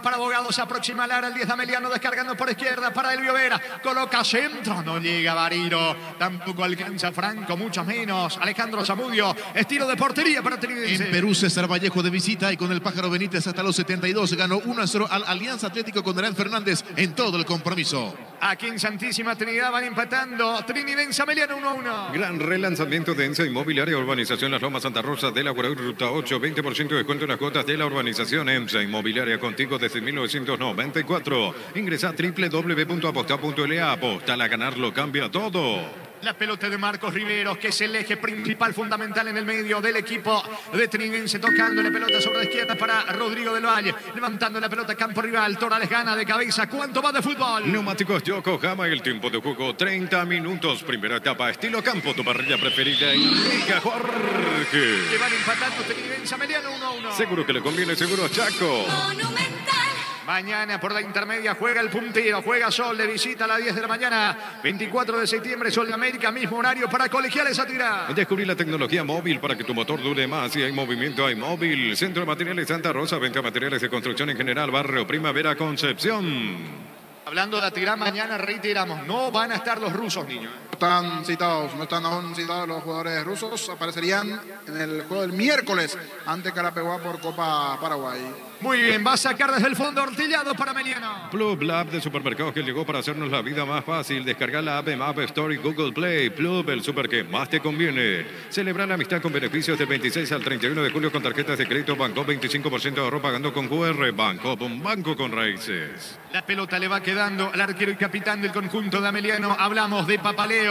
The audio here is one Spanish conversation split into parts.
Para Bogado, se aproxima Lara, el 10 de Ameliano, descargando por izquierda para Elvio Vera, coloca centro, no llega Bariro, tampoco alcanza Franco, mucho menos Alejandro Zamudio, estilo de portería para Trinidense. En Perú, César Vallejo de visita y con el Pájaro Benítez hasta los 72 ganó 1-0 al Alianza Atlético con Darán Fernández en todo el compromiso. Aquí en Santísima Trinidad van empatando Trinidense Ameliano 1-1. Gran relanzamiento de ENSA Inmobiliaria, Urbanización Las Lomas Santa Rosa de la Ruta 8, 20% de descuento en las cuotas de la urbanización. ENSA Inmobiliaria, contigo desde 1994. Ingresa a www.aposta.la. Aposta a ganar, lo cambia todo. La pelota de Marcos Riveros, que es el eje principal, fundamental en el medio del equipo de Trinidense, tocando la pelota sobre la izquierda para Rodrigo del Valle, levantando la pelota campo rival. Torales gana de cabeza. ¿Cuánto va de fútbol? Neumáticos Yokohama, el tiempo de juego 30 minutos. Primera etapa, estilo campo, tu parrilla preferida. Indica Jorge. Que van empatando Trinidense Ameliano 1-1. Seguro que le conviene, seguro Chaco. Mañana por la intermedia juega el puntero, juega Sol de visita a las 10 de la mañana, 24 de septiembre, Sol de América, mismo horario para Colegiales a tirar. Descubrí la tecnología móvil para que tu motor dure más. Si hay movimiento, hay móvil. Centro de Materiales Santa Rosa, venta de materiales de construcción en general, Barrio Primavera, Concepción. Hablando de Atirá, mañana reiteramos, no van a estar los rusos, niños. Están citados, no están aún citados los jugadores rusos, aparecerían en el juego del miércoles ante Carapeguá por Copa Paraguay. Muy bien, va a sacar desde el fondo Ortillado para Meliano. Plub, la app de supermercados que llegó para hacernos la vida más fácil. Descarga la app en App Store y Google Play. Plub, el super que más te conviene. Celebra la amistad con beneficios del 26 al 31 de julio con tarjetas de crédito Banco, 25% de ahorro pagando con QR. Banco, un banco con raíces. La pelota le va quedando al arquero y capitán del conjunto de Ameliano. Hablamos de Papaleo.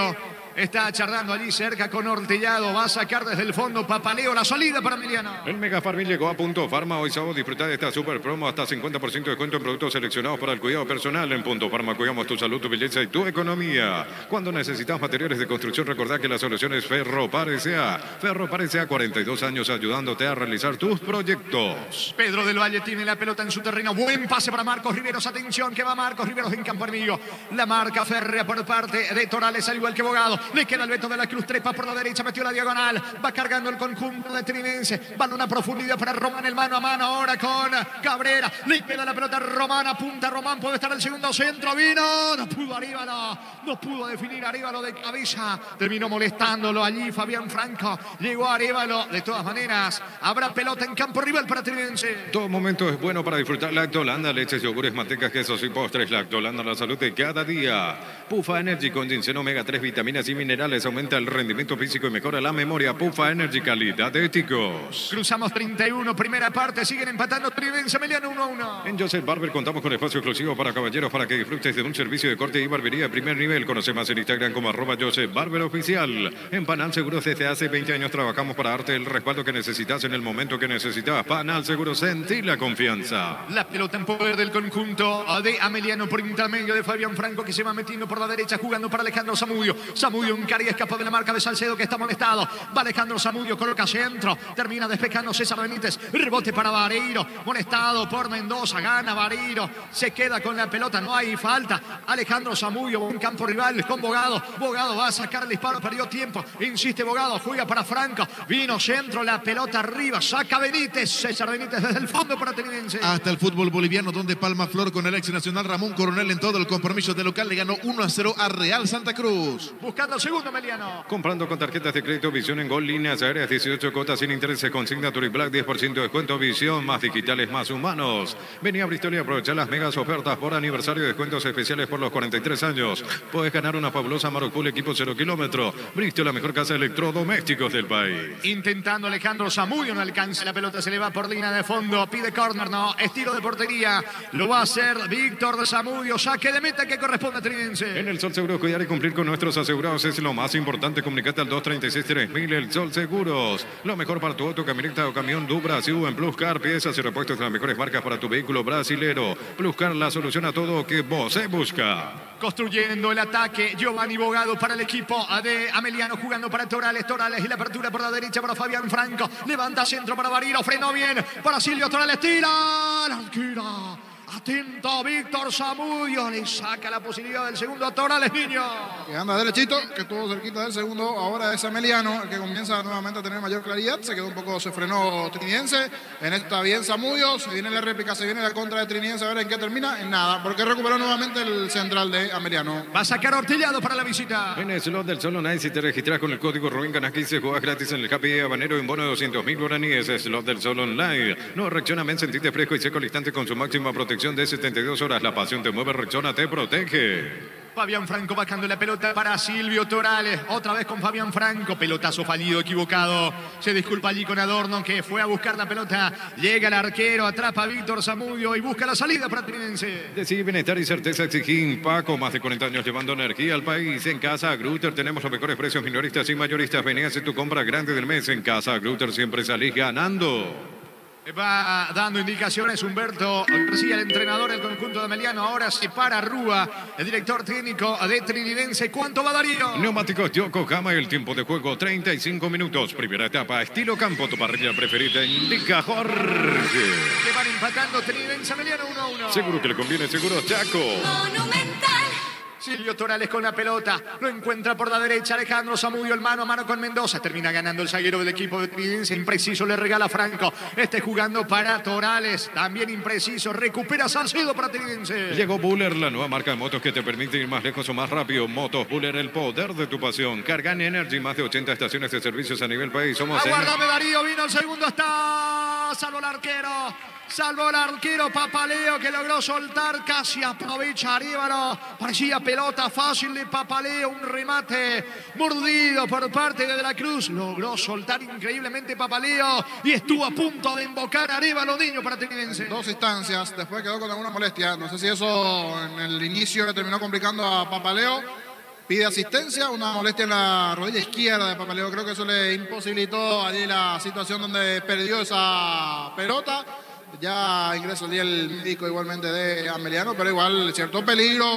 Está charlando allí cerca con Ortellado. Va a sacar desde el fondo Papaleo la salida para Emiliano. El Mega Farmil llegó a Punto Farma. Hoy sábado disfrutar de esta super promo. Hasta 50% de descuento en productos seleccionados para el cuidado personal. En Punto Farma cuidamos tu salud, tu belleza y tu economía. Cuando necesitas materiales de construcción, recordá que la solución es Ferropar S.A. Ferropar S.A. 42 años ayudándote a realizar tus proyectos. Pedro del Valle tiene la pelota en su terreno. Buen pase para Marcos Riveros. Atención que va Marcos Riveros en campo enemigo. La marca férrea por parte de Torales, al igual que Bogado. Le queda el Beto de la Cruz, trepa por la derecha, metió la diagonal, va cargando el conjunto de Trinense, va a una profundidad para Román, el mano a mano ahora con Cabrera, le queda la pelota Román, apunta Román, puede estar el segundo centro, vino, no pudo Aríbalo, no pudo definir Aríbalo de cabeza, terminó molestándolo allí Fabián Franco, llegó Aríbalo, de todas maneras, habrá pelota en campo rival para Trinense. Todo momento es bueno para disfrutar Lactolanda, leches, yogures, mantecas, quesos y postres. Lactolanda, la salud de cada día. Pufa Energy con ginseng, omega 3, vitaminas y minerales. Aumenta el rendimiento físico y mejora la memoria. Pufa Energy, calidad de éticos. Cruzamos 31, primera parte, siguen empatando Trinense Emiliano 1-1. En Joseph Barber contamos con espacio exclusivo para caballeros para que disfrutes de un servicio de corte y barbería de primer nivel. Conoce más en Instagram como @Joseph Barber Oficial. En Panal Seguros desde hace 20 años trabajamos para darte el respaldo que necesitas en el momento que necesitas. Panal Seguros, sentí la confianza. La pelota en poder del conjunto de Ameliano por intermedio de Fabián Franco, que se va metiendo por la derecha jugando para Alejandro Zamudio. Zamudio en y escapa de la marca de Salcedo, que está molestado. Va Alejandro Zamudio, coloca centro, termina despejando César Benítez, rebote para Vareiro, molestado por Mendoza, gana Vareiro, se queda con la pelota, no hay falta. Alejandro Zamudio en campo rival con Bogado, Bogado va a sacar el disparo, perdió tiempo, insiste Bogado, juega para Franco, vino centro, la pelota arriba, saca Benítez, César Benítez desde el fondo para Trinense. Hasta el fútbol boliviano, donde Palma Flor con el ex nacional Ramón Coronel en todo el compromiso de local le ganó 1-0 a Real Santa Cruz. Buscando el segundo Emiliano. Comprando con tarjetas de crédito Visión en Gol, líneas aéreas, 18 cuotas sin interés, consigna Black, 10% de descuento. Visión, más digitales, más humanos. Vení a Bristol y aprovechar las megas ofertas por aniversario, descuentos especiales por los 43 años. Puedes ganar una fabulosa Maroc equipo 0 kilómetro. Bristol, la mejor casa de electrodomésticos del país. Intentando Alejandro Zamudio, no alcanza, la pelota se le va por línea de fondo, pide córner, no, estilo de portería, lo va a hacer Víctor Zamudio, saque de meta que corresponde a Trinense. En el Sol Seguros, cuidar y cumplir con nuestros asegurados es lo más importante. Comunicate al 236-3000, el Sol Seguros. Lo mejor para tu auto, camioneta o camión du Brasil en Pluscar. Piezas y repuestos de las mejores marcas para tu vehículo brasilero. Pluscar, la solución a todo que vos se busca. Construyendo el ataque, Giovanni Bogado para el equipo de Ameliano, jugando para Torales, Torales y la apertura por la derecha para Fabián Franco. Levanta centro para Bariro, frenó bien para Silvio Torales, tira, la alquira. Atento, Víctor Zamudio. Le saca la posibilidad del segundo a Torales, niño. Que anda derechito, que estuvo cerquita del segundo. Ahora es Ameliano el que comienza nuevamente a tener mayor claridad. Se quedó un poco, se frenó Trinidense. En esta bien Zamudio. Se viene la réplica, se viene la contra de Trinidense. A ver en qué termina. En nada, porque recuperó nuevamente el central de Ameliano. Va a sacar Ortillado para la visita. En el slot del Solo Night, si te registras con el código Rubén ganas 15, juegas gratis en el Happy Habanero en bono de 200.000 guaraníes. Slot del Solo Online. No, Rexona Men, sentite fresco y seco al instante con su máxima protección de 72 horas. La pasión te mueve, Rexona te protege. Fabián Franco bajando la pelota para Silvio Torales. Otra vez con Fabián Franco. Pelotazo fallido, equivocado. Se disculpa allí con Adorno, que fue a buscar la pelota. Llega el arquero, atrapa a Víctor Zamudio y busca la salida para Trinense. Decí bienestar y certeza Exigín. Paco, más de 40 años llevando energía al país. En Casa Grutter tenemos los mejores precios minoristas y mayoristas. Vení a hacer tu compra grande del mes. En Casa Grutter siempre salís ganando. Va dando indicaciones Humberto García, el entrenador del conjunto de Ameliano. Ahora se para Rúa, el director técnico de Trinidense. ¿Cuánto va Darío? Neumáticos Yokohama, el tiempo de juego 35 minutos. Primera etapa, estilo campo, tu parrilla preferida, indica Jorge. Que van empatando Trinidense Ameliano 1-1. Seguro que le conviene, seguro Chaco. Monumental. Silvio Torales con la pelota, lo encuentra por la derecha Alejandro Zamudio, el mano a mano con Mendoza, termina ganando el zaguero del equipo de Trinidense, impreciso le regala Franco, jugando para Torales, también impreciso, recupera Salcedo para Trinidense. Llegó Buller, la nueva marca de motos que te permite ir más lejos o más rápido. Motos Buller, el poder de tu pasión. Cargan Energy, más de 80 estaciones de servicios a nivel país. Somos Aguárdame Darío, vino el segundo, está, salvo el arquero. Salvó el arquero Papaleo, que logró soltar, casi aprovecha Arévalo. Parecía pelota fácil de Papaleo, un remate mordido por parte de De la Cruz. Logró soltar increíblemente Papaleo y estuvo a punto de embocar a Arévalo, niño, para Trinidense. Dos instancias, después quedó con alguna molestia. No sé si eso en el inicio le terminó complicando a Papaleo. Pide asistencia, una molestia en la rodilla izquierda de Papaleo. Creo que eso le imposibilitó allí la situación donde perdió esa pelota. Ya ingresó allí el médico igualmente de Ameliano, pero igual cierto peligro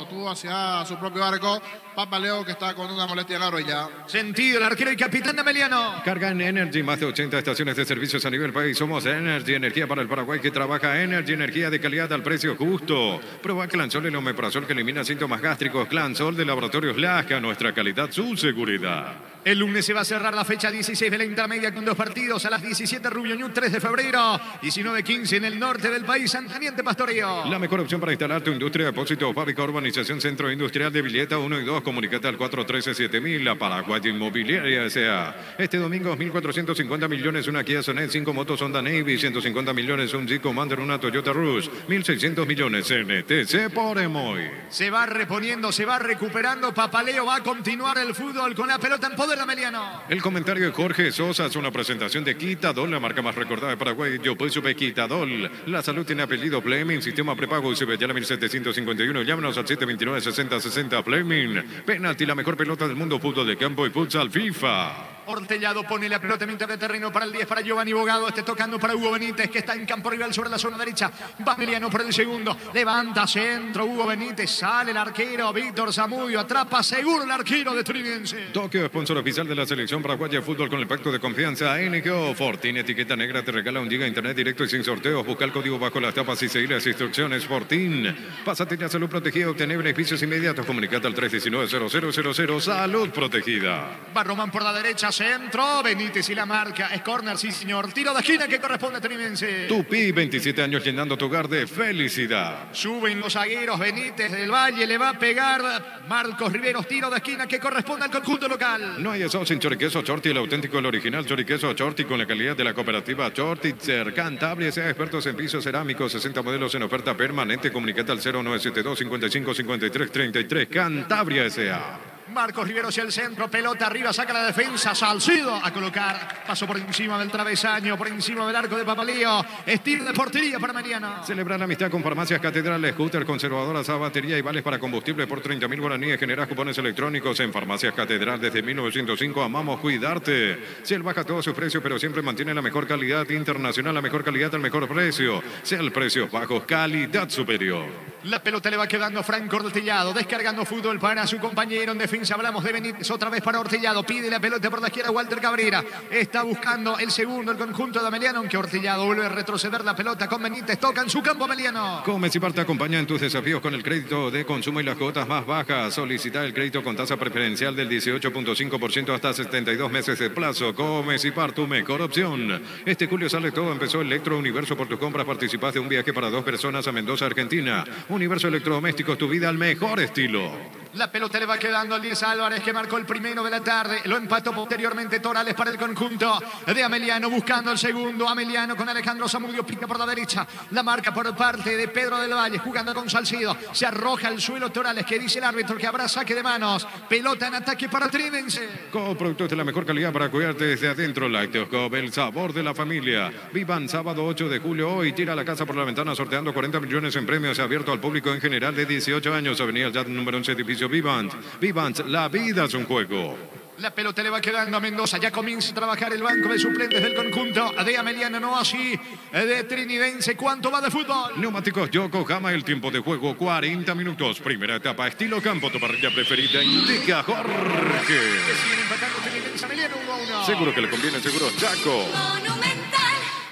tuvo hacia su propio arco. Papaleo, que está con una molestia en la rodilla. Sentido el arquero y capitán de Ameliano. Cargan Energy, más de 80 estaciones de servicios a nivel país. Somos Energy, energía para el Paraguay que trabaja. Energy, energía de calidad al precio justo. Prueba Clansol, el omeprazol que elimina síntomas gástricos. Clansol de Laboratorios Lasca, nuestra calidad, su seguridad. El lunes se va a cerrar la fecha 16 de la intermedia con dos partidos. A las 17 Rubio Ñu, 3 de febrero. 19:15 en el norte del país, Santaniente Pastoreo. La mejor opción para instalar tu industria, depósito, fábrica, urbanización, centro industrial de Villeta 1 y 2. Comunicate al 413-7000, la Paraguay Inmobiliaria S.A. Este domingo 1.450 millones, una Kia Sonet, 5 motos Honda Navy, 150 millones, un Jeep Commander, una Toyota Rush, 1.600 millones, NTC por Emoy. Se va reponiendo, se va recuperando. Papaleo va a continuar el fútbol con la pelota en poder de Ameliano. El comentario de Jorge Sosa es una presentación de Quitadol, la marca más recordada de Paraguay. Yo pues supe Quitadol. La salud tiene apellido Fleming, sistema prepago y se ve ya la 1751. Llámanos al 729-6060 Fleming. Penalti, la mejor pelota del mundo, fútbol de campo y futsal FIFA. Ortellado pone la pelota en mitad de terreno para el 10 para Giovanni Bogado. Tocando para Hugo Benítez, que está en campo rival sobre la zona derecha. Va Ameliano por el segundo. Levanta centro. Hugo Benítez. Sale el arquero Víctor Zamudio. Atrapa seguro el arquero de Trinidense. Tokio, sponsor oficial de la selección paraguaya de fútbol con el pacto de confianza. NGO Fortin, etiqueta negra, te regala un giga internet directo y sin sorteos. Busca el código bajo las tapas y seguir las instrucciones. Fortin. Pásate la salud protegida. Obtener beneficios inmediatos. Comunicate al 319-0000. Salud protegida. Va Román por la derecha. Centro, Benítez y la marca. Es córner, sí señor. Tiro de esquina que corresponde a Trinidense. Tupi, 27 años llenando tu hogar de felicidad. Suben los zagueros. Benítez del Valle le va a pegar. Marcos Riveros, tiro de esquina que corresponde al conjunto local. No hay eso sin choriqueso Chorti, el auténtico, el original choriqueso Chorti con la calidad de la cooperativa Chortitzer. Cantabria, sea expertos en pisos cerámicos, 60 modelos en oferta permanente. Comunicate al 0972 55 53 33. Cantabria S.A. Marcos Rivero hacia el centro, pelota arriba, saca la defensa, Salcido a colocar, paso por encima del travesaño, por encima del arco de Papaleo, estilo de portería para Mariano. Celebrar la amistad con Farmacias Catedral, scooter, conservadoras a batería y vales para combustible por 30.000 guaraníes. Generas cupones electrónicos en Farmacias Catedral desde 1905. Amamos cuidarte. Ciel baja todos sus precios, pero siempre mantiene la mejor calidad internacional, la mejor calidad al mejor precio. Ciel, precios bajos, calidad superior. La pelota le va quedando a Franco Ortellado, descargando fútbol para su compañero en defensa. Hablamos de Benítez, otra vez para Ortellado. Pide la pelota por la izquierda Walter Cabrera. Está buscando el segundo, el conjunto de Ameliano, aunque Ortellado vuelve a retroceder la pelota con Benítez. Toca en su campo Ameliano. Comes y Par te acompaña en tus desafíos con el crédito de consumo y las cuotas más bajas. Solicita el crédito con tasa preferencial del 18.5% hasta 72 meses de plazo. Comes y Par, tu mejor opción. Este julio sale todo. Empezó Electro Universo. Por tus compras participás de un viaje para 2 personas a Mendoza, Argentina. Universo Electrodomésticos, tu vida al mejor estilo. La pelota le va quedando al 10 Álvarez, que marcó el primero de la tarde. Lo empató posteriormente Torales para el conjunto de Ameliano, buscando el segundo. Ameliano con Alejandro Zamudio, pica por la derecha. La marca por parte de Pedro del Valle, jugando con Salcido. Se arroja al suelo Torales, que dice el árbitro que habrá saque de manos. Pelota en ataque para Trinense. Productos de la mejor calidad para cuidarte desde adentro. Lácteos Coop, el sabor de la familia. Vivan sábado 8 de julio. Hoy tira la casa por la ventana sorteando 40 millones en premios. Abierto al público en general de 18 años. Avenida Yat número 11, edificio Vivant. Vivant, la vida es un juego. La pelota le va quedando a Mendoza. Ya comienza a trabajar el banco de suplentes del conjunto de Ameliano, no así de Trinidense. ¿Cuánto va de fútbol? Neumáticos Yokohama, el tiempo de juego 40 minutos. Primera etapa, estilo campo, tu parrilla preferida. Indica Jorge. Que siguen empatando Trinidense, Ameliano 1-1. Seguro que le conviene, seguro Chaco.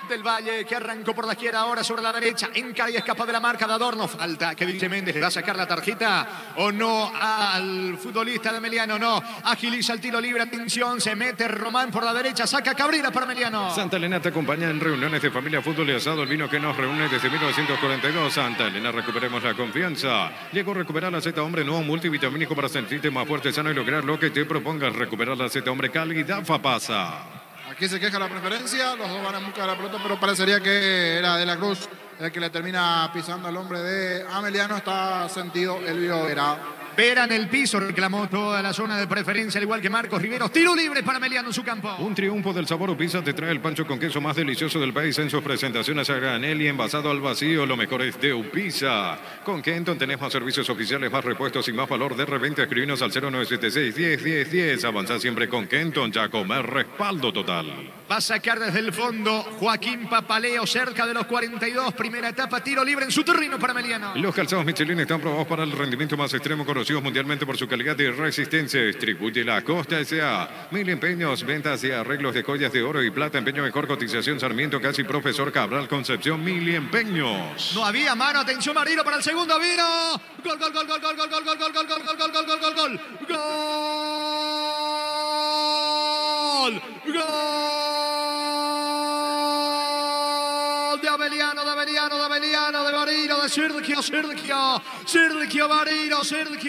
Del Valle, que arrancó por la izquierda, ahora sobre la derecha, encara y escapa de la marca de Adorno. Falta que Vince Méndez le va a sacar la tarjeta o no al futbolista de Ameliano. No, agiliza el tiro libre, atención, se mete Román por la derecha, saca Cabrera para Ameliano. Santa Elena te acompaña en reuniones de familia, fútbol y asado, el vino que nos reúne desde 1942. Santa Elena, recuperemos la confianza. Llegó a recuperar la Z Hombre nuevo multivitamínico para sentirte más fuerte, sano y lograr lo que te propongas. Recuperar la Z Hombre, calidad pasa. Aquí se queja la preferencia, los dos van en busca de la pelota, pero parecería que era De la Cruz el que le termina pisando al hombre de Ameliano. Está sentido Elvio Vera. Vera en el piso, reclamó toda la zona de preferencia, al igual que Marcos Riveros. Tiro libre para Ameliano en su campo. Un triunfo del sabor Upisa te trae el pancho con queso más delicioso del país en sus presentaciones a granel y envasado al vacío. Lo mejor es de Upisa. Con Kenton tenés más servicios oficiales, más repuestos y más valor de reventa. Escribinos al 0976-10-10-10. Avanzá siempre con Kenton, ya comer respaldo total. Va a sacar desde el fondo Joaquín Papaleo, cerca de los 42. Primera etapa, tiro libre en su terreno para Ameliano. Los calzados Michelin están probados para el rendimiento más extremo, conocidos mundialmente por su calidad y resistencia. Distribuye la Costa S.A. Mil empeños, ventas y arreglos de joyas de oro y plata. Empeño mejor cotización. Sarmiento, casi Profesor Cabral, Concepción. Mil empeños. No había mano. Atención, Marino para el segundo. Vino. Gol, gol, gol, gol, gol, gol, gol, gol, gol, gol, gol, gol, gol, gol, gol, gol, gol. Gol de Ameliano, de Ameliano, de Ameliano, de Barino, de Sergio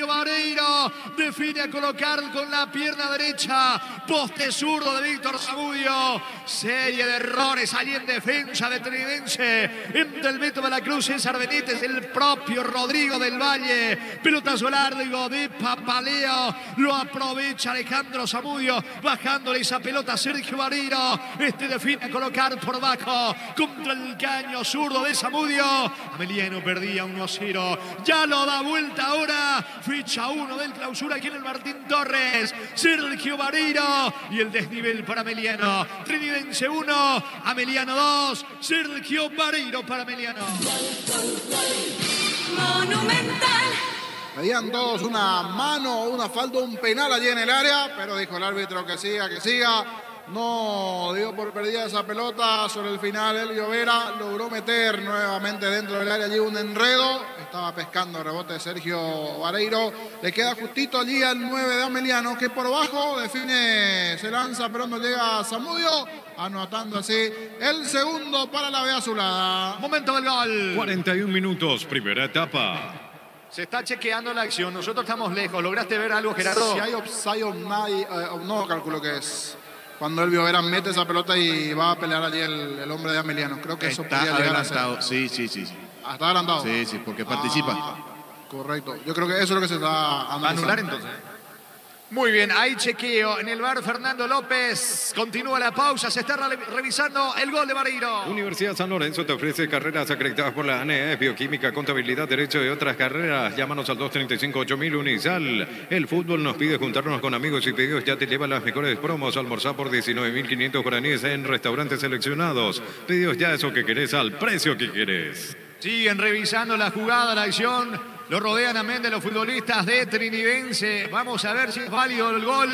Barino define a colocar con la pierna derecha, poste zurdo de Víctor Zamudio. Serie de errores allí en defensa de Trinidense, entre el Beto de la Cruz, César Benítez, el propio Rodrigo del Valle. Pelotazo largo de Papaleo, lo aprovecha Alejandro Zamudio, bajándole esa pelota a Sergio Barino. Define a colocar por abajo contra el caño zurdo de Zamudio. Ameliano perdía 1-0, ya lo da vuelta ahora. Ficha 1 del clausura aquí en el Martín Torres. Sergio Barino y el desnivel para Ameliano. Trinidense 1, Ameliano 2. Sergio Barino para Ameliano. Monumental. Pedían todos una mano, una falta, un penal allí en el área, pero dijo el árbitro que siga, que siga. No dio por perdida esa pelota. Sobre el final Elvio Vera logró meter nuevamente dentro del área allí un enredo. Estaba pescando el rebote de Sergio Vareiro. Le queda justito allí al 9 de Ameliano, que por abajo define, se lanza, pero no llega a Zamudio, anotando así el segundo para la B azulada. Momento del gol. 41 minutos, primera etapa. Se está chequeando la acción. Nosotros estamos lejos. ¿Lograste ver algo, Gerardo? Si hay offside o no, calculo que es cuando Elvio Vera mete esa pelota y va a pelear allí el hombre de Ameliano. Creo que eso está adelantado. Sí. ¿Está adelantado? Sí, porque participa. Correcto. Yo creo que eso es lo que se está analizando. ¿Anular entonces? Muy bien, hay chequeo en el bar. Fernando López, continúa la pausa, se está revisando el gol de Barreiro. Universidad San Lorenzo te ofrece carreras acreditadas por la ANEF, bioquímica, contabilidad, derecho y otras carreras. Llámanos al 235-8000 Unisal. El fútbol nos pide juntarnos con amigos y pedidos ya te lleva las mejores promos. Almorzar por 19.500 guaraníes en restaurantes seleccionados. Pedidos ya eso que querés al precio que querés. Siguen revisando la jugada, la acción. Lo rodean a Méndez los futbolistas de Trinidense. Vamos a ver si es válido el gol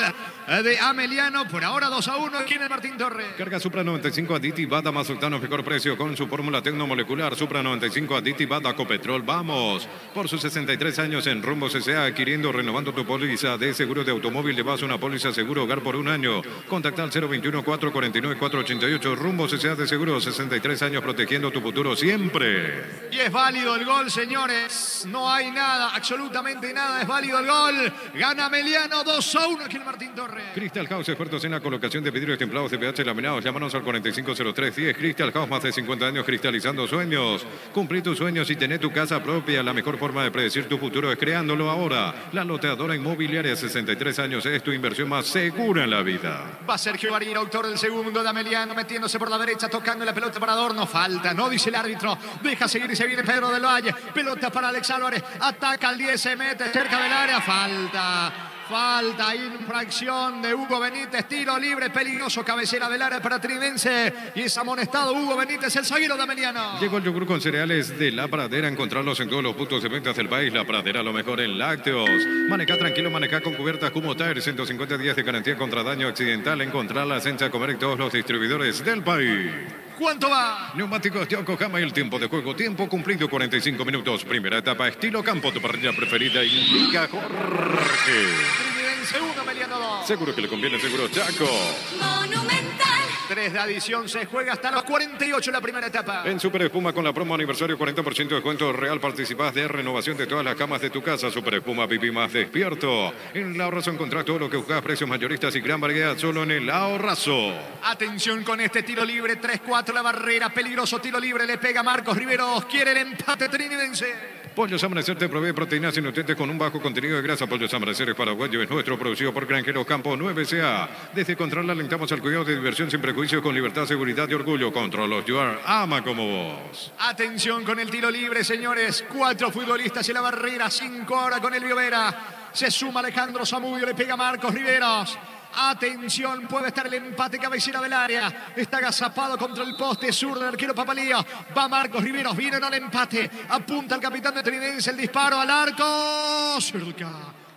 de Ameliano. Por ahora 2-1 aquí en el Martín Torres. Carga Supra 95 Aditi Bata más Sultano, mejor precio con su fórmula tecnomolecular. Supra 95 Aditi Bata Copetrol. Vamos por sus 63 años en Rumbo CCA, adquiriendo, renovando tu póliza de seguro de automóvil. Llevas una póliza seguro hogar por un año. Contacta al 021-449-488. Rumbo CCA de seguro, 63 años protegiendo tu futuro siempre. Y es válido el gol, señores. No hay nada, absolutamente nada. Es válido el gol. Gana Ameliano 2-1 aquí en el Martín Torres. Crystal House, expertos en la colocación de vidrios templados de pH laminados. Llámanos al 450310. Crystal House, más de 50 años cristalizando sueños. Cumplir tus sueños y tener tu casa propia. La mejor forma de predecir tu futuro es creándolo ahora. La Loteadora Inmobiliaria, 63 años, es tu inversión más segura en la vida. Va Sergio Barino, autor del segundo de Ameliano, metiéndose por la derecha, tocando la pelota para Adorno. Falta, no dice el árbitro. Deja seguir y se viene Pedro del Valle. Pelota para Alex Álvarez. Ataca al 10, se mete cerca del área. Falta, infracción de Hugo Benítez, tiro libre, peligroso, cabecera del área para Trinidense. Y es amonestado Hugo Benítez, el zaguero de Ameliano. Llegó el yogur con cereales de La Pradera. Encontrarlos en todos los puntos de ventas del país. La Pradera, lo mejor en lácteos. Maneja tranquilo, maneja con cubiertas Kumo Tire. 150 días de garantía contra daño accidental. Encontrarlas en Chacomer y todos los distribuidores del país. ¿Cuánto va? Neumáticos Yokohama y el tiempo de juego. Tiempo cumplido, 45 minutos. Primera etapa, estilo campo, tu parrilla preferida. Y Liga Jorge. Trinidense 1, Ameliano 2. Seguro que le conviene, seguro Chaco. Monumental. 3 de adición, se juega hasta los 48 la primera etapa. En Super Espuma con la promo aniversario 40% de descuento real, participás de renovación de todas las camas de tu casa. Super Espuma, viví más despierto. En el Ahorrazo encontrás todo lo que buscas, precios mayoristas y gran variedad solo en el Ahorrazo. Atención con este tiro libre, 3-4 la barrera, peligroso tiro libre, le pega Marcos Riveros, quiere el empate Trinidense. Pollos Amanecer te provee proteínas y nutrientes con un bajo contenido de grasa. Pollos Amanecer es paraguayo, es nuestro, producido por Granjeros Campo 9CA. Desde Control alentamos al cuidado de diversión sin prejuicios, con libertad, seguridad y orgullo. Control You Are, ama como vos. Atención con el tiro libre, señores. 4 futbolistas en la barrera, 5 ahora con el Biovera. Se suma Alejandro Zamudio, le pega Marcos Riveros. Atención, puede estar el empate, cabecera del área. Está agazapado contra el poste sur del arquero Papalío. Va Marcos Riveros, viene al empate. Apunta el capitán de Trinidense, el disparo al arco. Cerca.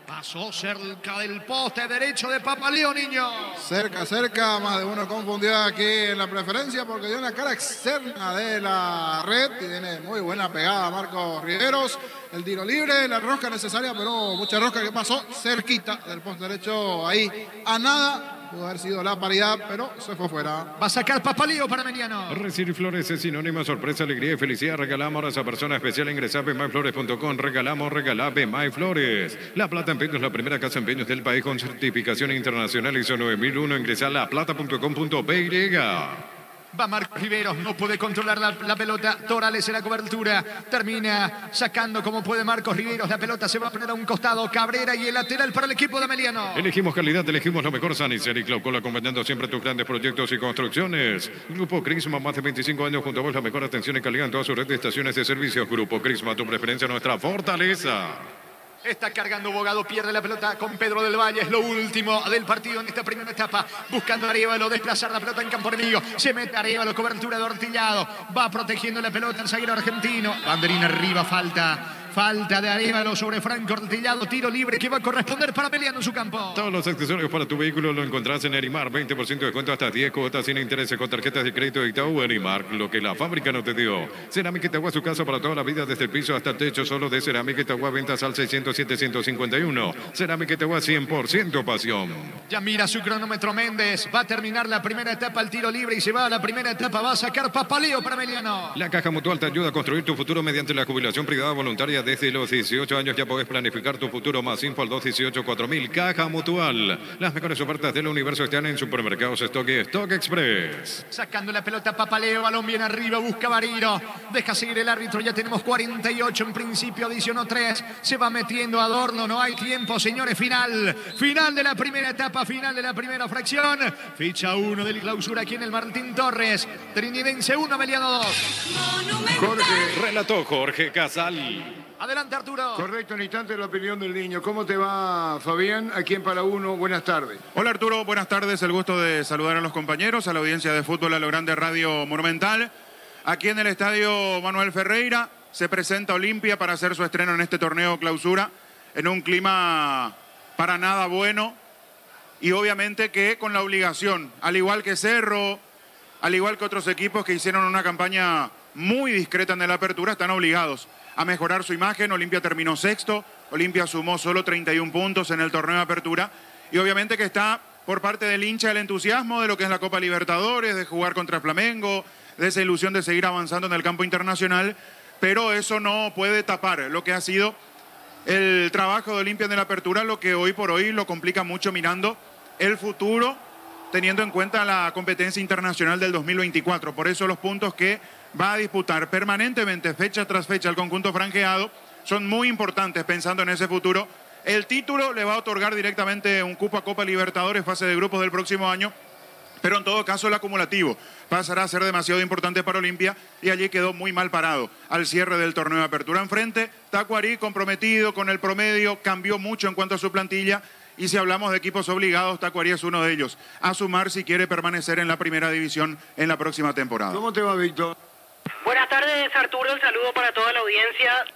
Pasó cerca del poste derecho de Papalío, niño. Cerca, más de uno confundido aquí en la preferencia porque dio una cara externa de la red y tiene muy buena pegada Marcos Riveros. El tiro libre, la rosca necesaria, pero mucha rosca que pasó cerquita del poste derecho ahí a nada. Pudo haber sido la paridad, pero se fue fuera. Va a sacar Papalío para Mediano. Recibir flores es sinónimo de sorpresa, alegría y felicidad. Regalamos a esa persona especial. Ingresa a bmyflores.com. Regala BMY Flores. La Plata Empeños es la primera casa empeños del país con certificación internacional ISO 9001. Ingresa a laplata.com.py. Va Marcos Riveros, no puede controlar la pelota. Torales en la cobertura. Termina sacando como puede Marcos Riveros. La pelota se va a poner a un costado. Cabrera y el lateral para el equipo de Ameliano. Elegimos calidad, elegimos lo mejor. Sanicel y Claucol acompañando siempre tus grandes proyectos y construcciones. Grupo Crisma, más de 25 años junto a vos. La mejor atención y calidad en toda su red de estaciones de servicios. Grupo Crisma, tu preferencia, nuestra fortaleza. Está cargando Bogado, pierde la pelota con Pedro del Valle. Es lo último del partido en esta primera etapa. Buscando a Arevalo, desplazar la pelota en campo enemigo. Se mete Arevalo, cobertura de Ortillado. Va protegiendo la pelota el zaguero argentino. Banderín arriba, falta de Arevalo sobre Franco Ortillado. Tiro libre que va a corresponder para Ameliano en su campo. Todos los accesorios para tu vehículo lo encontrás en Erimar. 20% de descuento hasta 10 cuotas sin intereses con tarjetas de crédito de Itaú. Erimar, lo que la fábrica no te dio. Cerámica Itagua, su casa para toda la vida, desde el piso hasta el techo. Solo de Cerámica Itagua, ventas al 607-151. Cerámica Itagua, 100% pasión. Ya mira su cronómetro Méndez. Va a terminar la primera etapa, el tiro libre, y se va a la primera etapa. Va a sacar Papaleo para Ameliano. La Caja Mutual te ayuda a construir tu futuro mediante la jubilación privada voluntaria. Desde los 18 años ya podés planificar tu futuro. Más info al 218-4000. Caja Mutual. Las mejores ofertas del universo están en Supermercados Stock y Stock Express. Sacando la pelota Papaleo, balón bien arriba, busca Barino. Deja seguir el árbitro, ya tenemos 48 en principio, adicionó 3. Se va metiendo Adorno, no hay tiempo, señores. Final de la primera etapa, final de la primera fracción. Ficha 1 del clausura aquí en el Martín Torres. Trinidense 1, Ameliano 2. Jorge, relató Jorge Casal. Adelante, Arturo. Correcto, en instante la opinión del niño. ¿Cómo te va, Fabián? Aquí en Para Uno, buenas tardes. Hola, Arturo, buenas tardes. El gusto de saludar a los compañeros, a la audiencia de Fútbol a lo Grande Radio Monumental. Aquí en el estadio Manuel Ferreira, se presenta Olimpia para hacer su estreno en este torneo clausura en un clima para nada bueno y obviamente que con la obligación, al igual que Cerro, al igual que otros equipos que hicieron una campaña muy discreta en la apertura, están obligados a mejorar su imagen. Olimpia terminó sexto, Olimpia sumó solo 31 puntos en el torneo de apertura y obviamente que está por parte del hincha el entusiasmo de lo que es la Copa Libertadores, de jugar contra Flamengo, de esa ilusión de seguir avanzando en el campo internacional, pero eso no puede tapar lo que ha sido el trabajo de Olimpia en la apertura, lo que hoy por hoy lo complica mucho mirando el futuro, teniendo en cuenta la competencia internacional del 2024. Por eso los puntos que va a disputar permanentemente, fecha tras fecha, el conjunto franjeado, son muy importantes pensando en ese futuro. El título le va a otorgar directamente un cupo a Copa Libertadores, fase de grupos del próximo año, pero en todo caso el acumulativo pasará a ser demasiado importante para Olimpia y allí quedó muy mal parado al cierre del torneo de apertura. Enfrente, Tacuarí comprometido con el promedio, cambió mucho en cuanto a su plantilla y si hablamos de equipos obligados, Tacuarí es uno de ellos, a sumar si quiere permanecer en la primera división en la próxima temporada. ¿Cómo te va, Víctor? Buenas tardes, Arturo, un saludo para toda la audiencia.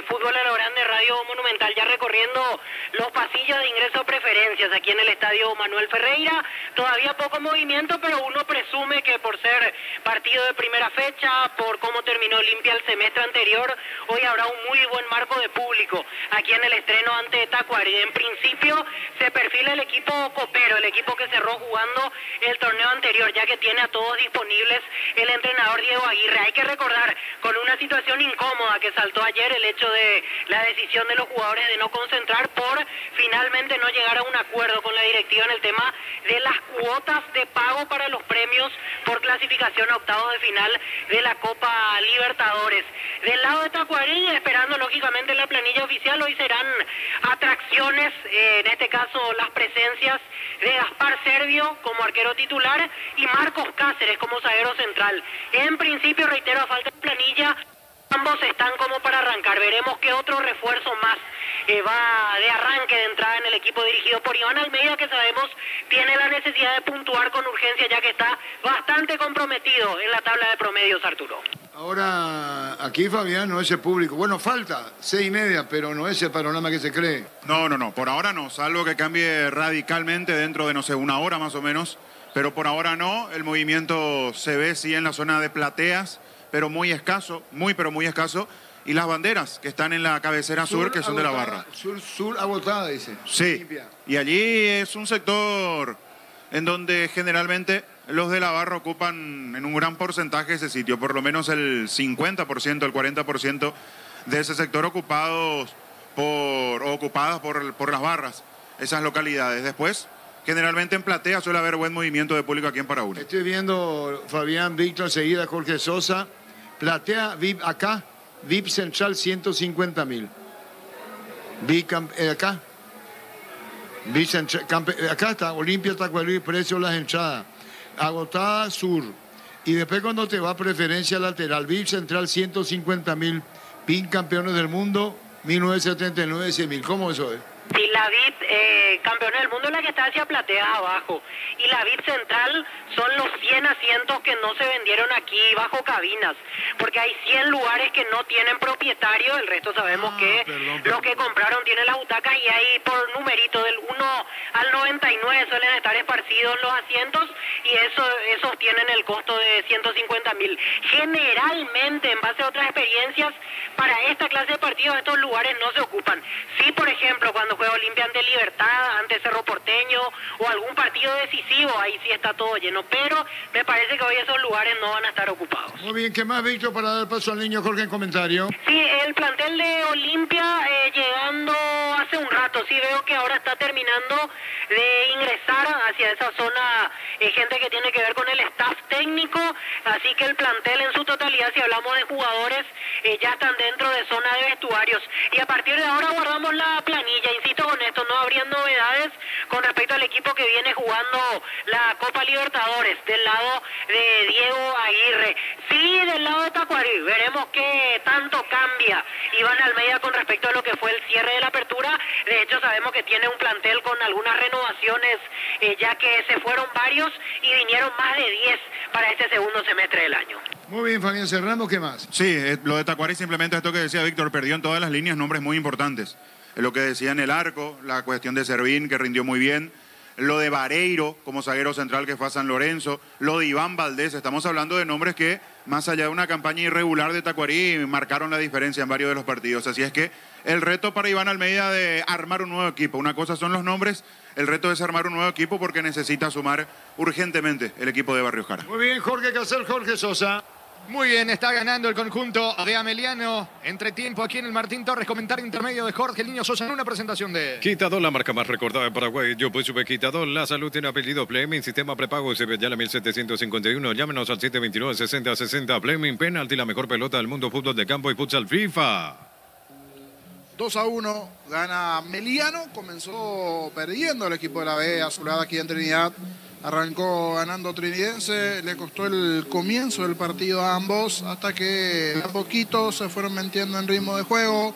Fútbol a lo grande, Radio Monumental, ya recorriendo los pasillos de ingreso a preferencias aquí en el estadio Manuel Ferreira. Todavía poco movimiento, pero uno presume que por ser partido de primera fecha, por cómo terminó Olimpia el semestre anterior, hoy habrá un muy buen marco de público aquí en el estreno ante Tacuarí. En principio se perfila el equipo copero, el equipo que cerró jugando el torneo anterior, ya que tiene a todos disponibles el entrenador Diego Aguirre. Hay que recordar, con una situación incómoda que saltó ayer, el hecho de la decisión de los jugadores de no concentrar por finalmente no llegar a un acuerdo con la directiva en el tema de las cuotas de pago para los premios por clasificación a octavos de final de la Copa Libertadores. Del lado de Tacuarí, esperando lógicamente la planilla oficial, hoy serán atracciones, en este caso las presencias de Gaspar Servio como arquero titular y Marcos Cáceres como zaguero central. En principio, reitero, a falta de planilla, ambos están como para arrancar. Veremos qué otro refuerzo más va de arranque de entrada en el equipo dirigido por Iván Almeida, que sabemos tiene la necesidad de puntuar con urgencia, ya que está bastante comprometido en la tabla de promedios, Arturo. Ahora, aquí Fabián no es el público. Bueno, falta 6:30, pero no es el panorama que se cree. No, por ahora no, salvo que cambie radicalmente dentro de, no sé, una hora más o menos, pero por ahora no. El movimiento se ve, sí, en la zona de plateas, pero muy escaso, pero muy escaso, y las banderas que están en la cabecera sur que son de la barra. Sur agotada, dice. Sí, Limpia. y allí es un sector en donde generalmente los de la barra ocupan en un gran porcentaje ese sitio, por lo menos el 50%, el 40% de ese sector ocupadas por las barras, esas localidades. Después, generalmente en platea suele haber buen movimiento de público aquí en Paraguay. Estoy viendo Fabián, Víctor, enseguida Jorge Sosa. Platea, VIP acá, VIP Central 150.000. VIP acá. VIP Central, acá está, Olimpia Tacuarí, precio de las entradas. Agotada sur. Y después cuando te va preferencia lateral, VIP Central 150.000. PIN campeones del mundo 1979, 100.000. ¿Cómo eso es? Sí, la VIP campeona del mundo es la que está hacia plateas abajo. Y la VIP central son los 100 asientos que no se vendieron aquí bajo cabinas. Porque hay 100 lugares que no tienen propietario. El resto sabemos que los que compraron tienen las butacas y ahí por numerito del 1 al 99 suelen estar esparcidos los asientos y esos tienen el costo de 150.000. Generalmente, en base a otras experiencias, para esta clase de partidos estos lugares no se ocupan. Sí, por ejemplo, cuando juega Olimpia ante Libertad, ante Cerro Porteño o algún partido decisivo, ahí sí está todo lleno, pero me parece que hoy esos lugares no van a estar ocupados. Muy bien, ¿qué más, Víctor, para dar paso al niño Jorge en comentario? Sí, el plantel de Olimpia llegando hace un rato, sí veo que ahora está terminando de ingresar hacia esa zona gente que tiene que ver con el staff técnico, así que el plantel en su totalidad, si hablamos de jugadores, ya están dentro de zona de vestuarios y a partir de ahora guardamos la planilla, insisto con esto, no habrían novedades con respecto al equipo que viene jugando la Copa Libertadores, del lado de Diego Aguirre. Sí, del lado de Tacuarí, veremos qué tanto cambia Iván Almeida con respecto a lo que fue el cierre de la apertura. De hecho, sabemos que tiene un plantel con algunas renovaciones, ya que se fueron varios y vinieron más de 10 para este segundo semestre del año. Muy bien, Fabián, cerramos, ¿qué más? Sí, lo de Tacuarí simplemente esto que decía Víctor, perdió en todas las líneas nombres muy importantes. Lo que decía en el arco, la cuestión de Servín, que rindió muy bien. Lo de Vareiro, como zaguero central que fue a San Lorenzo. Lo de Iván Valdés. Estamos hablando de nombres que, más allá de una campaña irregular de Tacuarí, marcaron la diferencia en varios de los partidos. Así es que el reto para Iván Almeida de armar un nuevo equipo. Una cosa son los nombres, el reto es armar un nuevo equipo porque necesita sumar urgentemente el equipo de Barrios Jara. Muy bien, Jorge Casal, Jorge Sosa. Muy bien, está ganando el conjunto de Ameliano. Entretiempo aquí en el Martín Torres. Comentario intermedio de Jorge Niño Sosa en una presentación de... Quitadol, la marca más recordada de Paraguay. Yo pues supe Quitadol. La salud tiene apellido Fleming. Sistema prepago Sebeñala 1751. Llámenos al 729-6060. Fleming, penalti, la mejor pelota del mundo. Fútbol de campo y futsal FIFA. 2-1 gana Meliano. Comenzó perdiendo el equipo de la B azulada aquí en Trinidad. Arrancó ganando Trinidense, le costó el comienzo del partido a ambos hasta que de a poquito se fueron metiendo en ritmo de juego.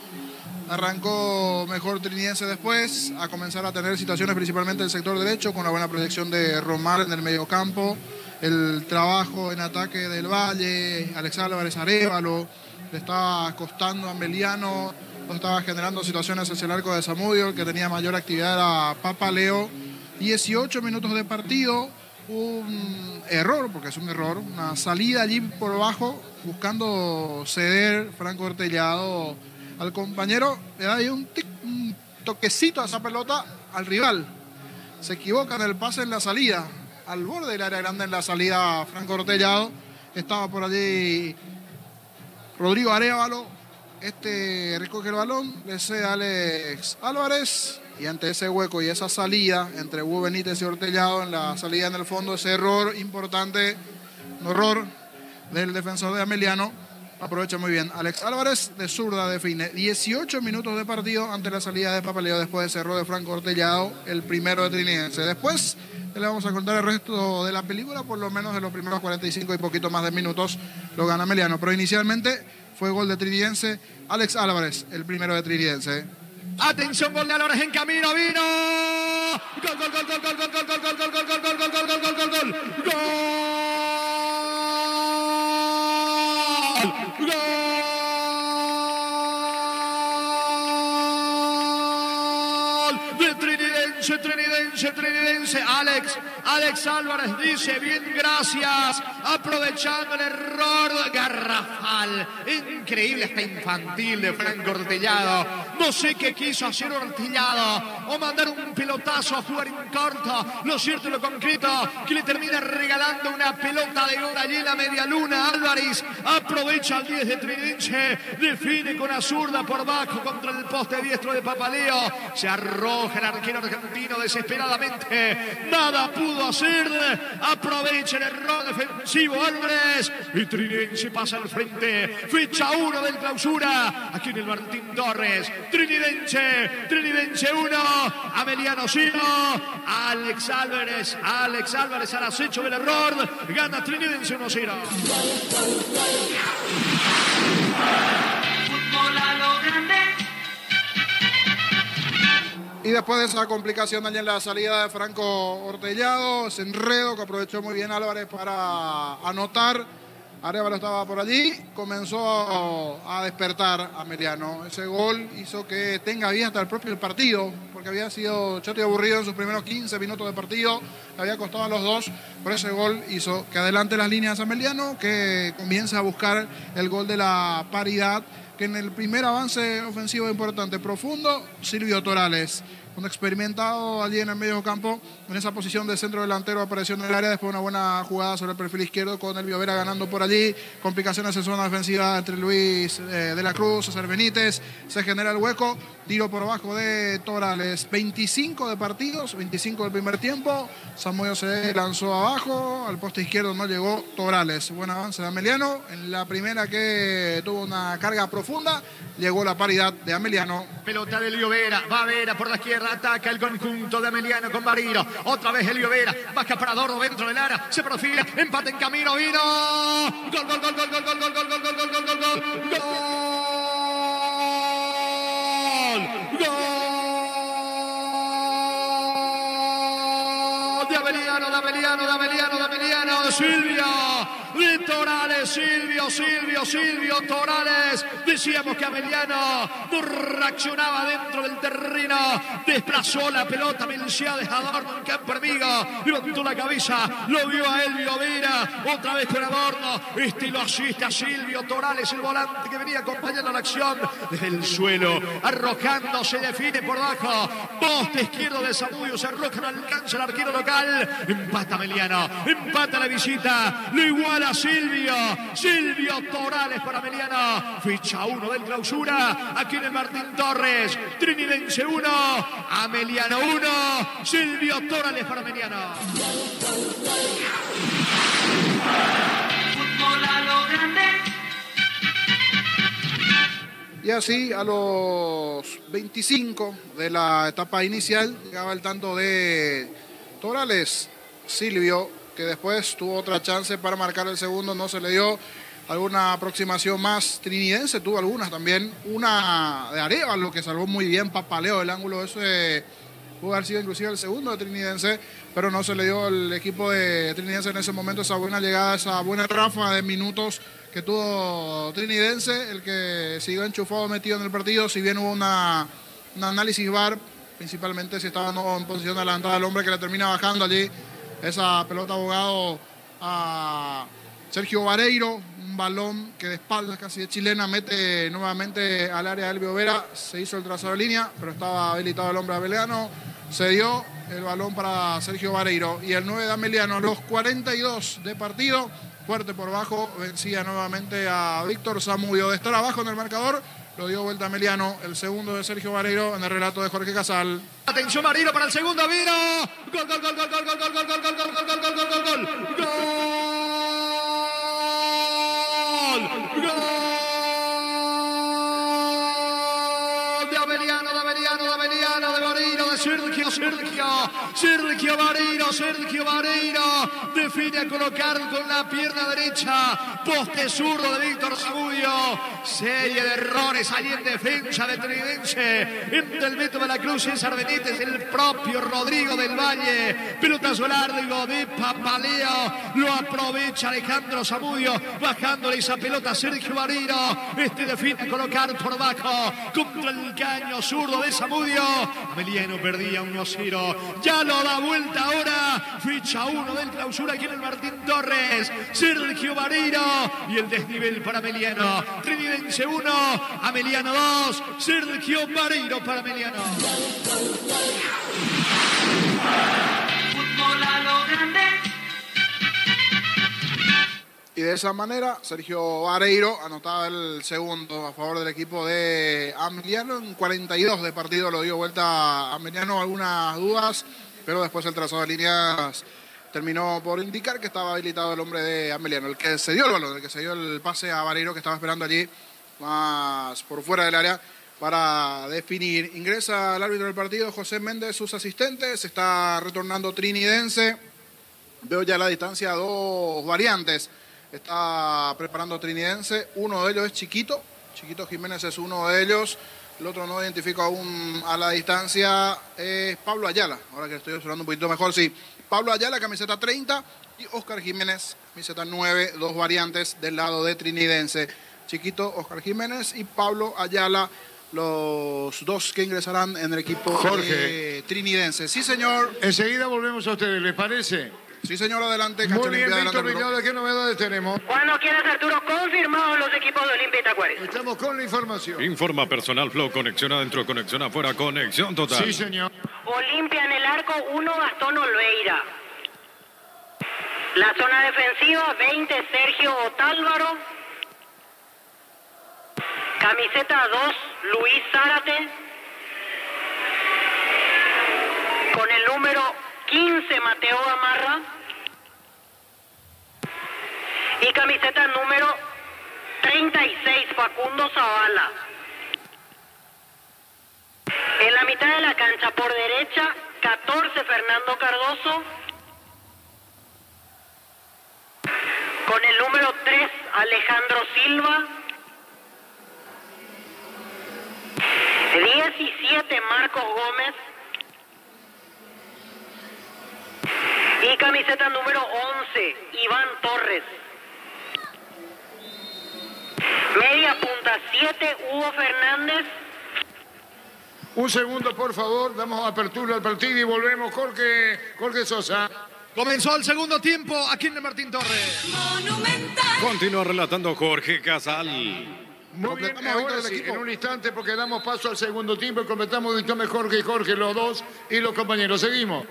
Arrancó mejor Trinidense después, a comenzar a tener situaciones principalmente en el sector derecho, con la buena proyección de Romar en el mediocampo, el trabajo en ataque del Valle, Alex Álvarez, Arévalo, le estaba costando a Meliano, no estaba generando situaciones hacia el arco de Zamudio, que tenía mayor actividad era Papa Leo. 18 minutos de partido, un error, porque es un error, una salida allí por abajo, buscando ceder Franco Ortellado al compañero, le da ahí un toquecito a esa pelota al rival. Se equivoca en el pase en la salida, al borde del área grande en la salida Franco Ortellado, estaba por allí Rodrigo Arévalo, recoge el balón, le cede a Alex Álvarez. Y ante ese hueco y esa salida entre Hugo Benítez y Ortellado en la salida en el fondo, ese error importante, un error del defensor de Ameliano, aprovecha muy bien. Alex Álvarez de zurda define. 18 minutos de partido ante la salida de Papaleo después de ese error de Franco Ortellado, el primero de Trinidense. Después le vamos a contar el resto de la película, por lo menos de los primeros 45 y poquito más de minutos lo gana Ameliano. Pero inicialmente fue gol de Trinidense. Alex Álvarez, el primero de Trinidense. Atención, gol de Álvarez en camino, vino. Gol, gol, gol, gol, gol, gol, gol, gol, gol, gol, gol, gol, gol, gol, gol, gol, gol, gol, gol. Gol de Trinidense. Alex Álvarez dice bien, gracias, aprovechando el error garrafal, increíble, hasta infantil de Franco Ortellado. No sé qué quiso hacer Ortellado, o mandar un pelotazo a jugar en corto. Lo cierto y lo concreto, que le termina regalando una pelota de gol allí en la media luna. Álvarez aprovecha el 10 de Trinidense, define con la zurda por bajo contra el poste diestro de Papaleo. Se arroja el arquero argentino desesperadamente, nada pudo hacer, aprovecha el error defensivo Álvarez y Trinidense pasa al frente. Fecha 1 del clausura aquí en el Martín Torres. Trinidense 1, Ameliano 0. Alex Álvarez al acecho del error, gana Trinidense 1-0. Fútbol a lo grande. Y después de esa complicación allá en la salida de Franco Ortellado, ese enredo que aprovechó muy bien Álvarez para anotar. Arévalo estaba por allí, comenzó a despertar a Ameliano. Ese gol hizo que tenga vida hasta el propio partido, porque había sido chato y aburrido en sus primeros 15 minutos de partido, le había costado a los dos, pero ese gol hizo que adelante las líneas Ameliano, que comienza a buscar el gol de la paridad, que en el primer avance ofensivo importante, profundo, Silvio Torales, un experimentado allí en el medio campo, en esa posición de centro delantero, apareció en el área, después una buena jugada sobre el perfil izquierdo con el Biovera ganando por allí, complicaciones en zona defensiva entre Luis de la Cruz, César Benítez, se genera el hueco, tiro por abajo de Torales, 25 de partidos, 25 del primer tiempo, Samuel se lanzó abajo, al poste izquierdo no llegó Torales, buen avance de Ameliano, en la primera que tuvo una carga profunda, llegó la paridad de Ameliano. Pelota de Elio Vera, va Vera por la izquierda, ataca el conjunto de Ameliano con Bariro. Otra vez Elio Vera, baja para Dordo dentro del área, se profila, empate en camino, vino. Gol, gol, gol, gol, gol, gol, gol, gol, gol, gol, gol, gol, gol, gol. Gol. De Ameliano, de Ameliano, de Ameliano, de Ameliano, de Silvio. De Torales, Silvio Torales. Decíamos que Ameliano no reaccionaba dentro del terreno. Desplazó la pelota, Melciades Adorno en campo amigo. Levantó la cabeza, lo vio a Elvio Vera. Otra vez con Adorno. Lo asiste a Silvio Torales, el volante que venía acompañando la acción. Desde el suelo, arrojando, se define por abajo. Poste izquierdo de Zamudio, se arroja, no alcanza el arquero local. Empata Ameliano, empata la visita. Lo iguala Silvio Torales para Ameliano. Ficha 1 del Clausura. Aquí en el Martín Torres. Trinidense 1, Ameliano 1. Silvio Torales para Ameliano. Fútbol a lo grande. Y así a los 25 de la etapa inicial llegaba el tanto de Torales. Silvio, que después tuvo otra chance para marcar el segundo, no se le dio. Alguna aproximación más. Trinidense tuvo algunas también. Una de Arévalo que salvó muy bien Papaleo del ángulo. Eso pudo haber sido inclusive el segundo de Trinidense, pero no se le dio al equipo de Trinidense en ese momento esa buena llegada, esa buena ráfaga de minutos que tuvo Trinidense, el que siguió enchufado, metido en el partido. Si bien hubo un análisis VAR, principalmente si estaba no en posición adelantada el hombre que le termina bajando allí esa pelota abogado a Sergio Vareiro, un balón que de espaldas casi de chilena mete nuevamente al área de Elvio Vera. Se hizo el trazado de línea, pero estaba habilitado el hombre Ameliano. Se dio el balón para Sergio Vareiro y el 9 de Ameliano, los 42 de partido, fuerte por bajo, vencía nuevamente a Víctor Zamudio. De estar abajo en el marcador, lo dio vuelta Ameliano, el segundo de Sergio Vareiro en el relato de Jorge Casal. Atención Marino para el segundo, vino. Gol, gol, gol, gol, gol, gol, gol, gol, gol, gol, gol, gol, gol, gol, gol, gol. Gol. De Ameliano, de Ameliano, de Ameliano, de Vareiro, de Sergio Vareiro. Define a colocar con la pierna derecha. Poste zurdo de Víctor Zamudio. Serie de errores allí en defensa de Trinidense. Entre el Beto de la Cruz, César Benítez, el propio Rodrigo del Valle. Pelotazo largo de Papaleo. Lo aprovecha Alejandro Zamudio. Bajándole esa pelota a Sergio Vareiro. Define a colocar por abajo. Contra el caño zurdo de Zamudio. Ameliano perdía 1-0. Ya lo da vuelta ahora. Ficha 1 del Clausura aquí en el Martín Torres. Sergio Vareiro. Y el desnivel para Ameliano. Trinidense 1, Ameliano 2. Sergio Vareiro para Ameliano. Fútbol a lo grande. Y de esa manera, Sergio Vareiro anotaba el segundo a favor del equipo de Ameliano. En 42 de partido lo dio vuelta a Ameliano, algunas dudas, pero después el trazado de líneas terminó por indicar que estaba habilitado el hombre de Ameliano, el que se dio el balón, el que se dio el pase a Vareiro, que estaba esperando allí más por fuera del área para definir. Ingresa el árbitro del partido, José Méndez, sus asistentes. Está retornando Trinidense. Veo ya a la distancia dos variantes. Está preparando Trinidense. Uno de ellos es Chiquito Jiménez es uno de ellos. El otro no identifico aún a la distancia. Es Pablo Ayala. Ahora que estoy observando un poquito mejor, sí. Pablo Ayala, camiseta 30. Y Oscar Jiménez, camiseta 9. Dos variantes del lado de Trinidense. Chiquito, Oscar Jiménez y Pablo Ayala. Los dos que ingresarán en el equipo de Trinidense. Sí, señor. Enseguida volvemos a ustedes, ¿les parece? Sí, señor, adelante. Muy bien, Adelante, Víctor Viñola, ¿qué novedades tenemos? Cuando quieras, Arturo, confirmados los equipos de Olimpia y Tacuares. Estamos con la información. Informa Personal Flow, conexión adentro, conexión afuera, conexión total. Sí, señor. Olimpia en el arco, 1 Gastón Olveira. La zona defensiva, 20 Sergio Otálvaro. Camiseta 2, Luis Zárate. Con el número 15, Mateo Gamarra. Y camiseta número 36, Facundo Zavala. la mitad de la cancha por derecha, 14 Fernando Cardoso. Con el número 3 Alejandro Silva. 17 Marcos Gómez. Y camiseta número 11 Iván Torres. Media punta 7 Hugo Fernández. Un segundo, por favor. Damos apertura al partido y volvemos. Jorge Sosa. Comenzó el segundo tiempo aquí en el Martín Torres. Continúa relatando Jorge Casal. Muy bien, ahora sí, en un instante porque damos paso al segundo tiempo y completamos dictame Jorge y Jorge, los dos y los compañeros. Seguimos.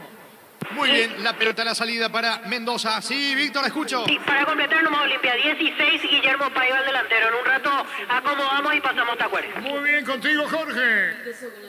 Muy bien, la pelota a la salida para Mendoza. Sí, Víctor, escucho. Y para completar nomás Olimpia 16, Guillermo Paiva el delantero. En un rato acomodamos y pasamos Tacuares. Muy bien, contigo, Jorge.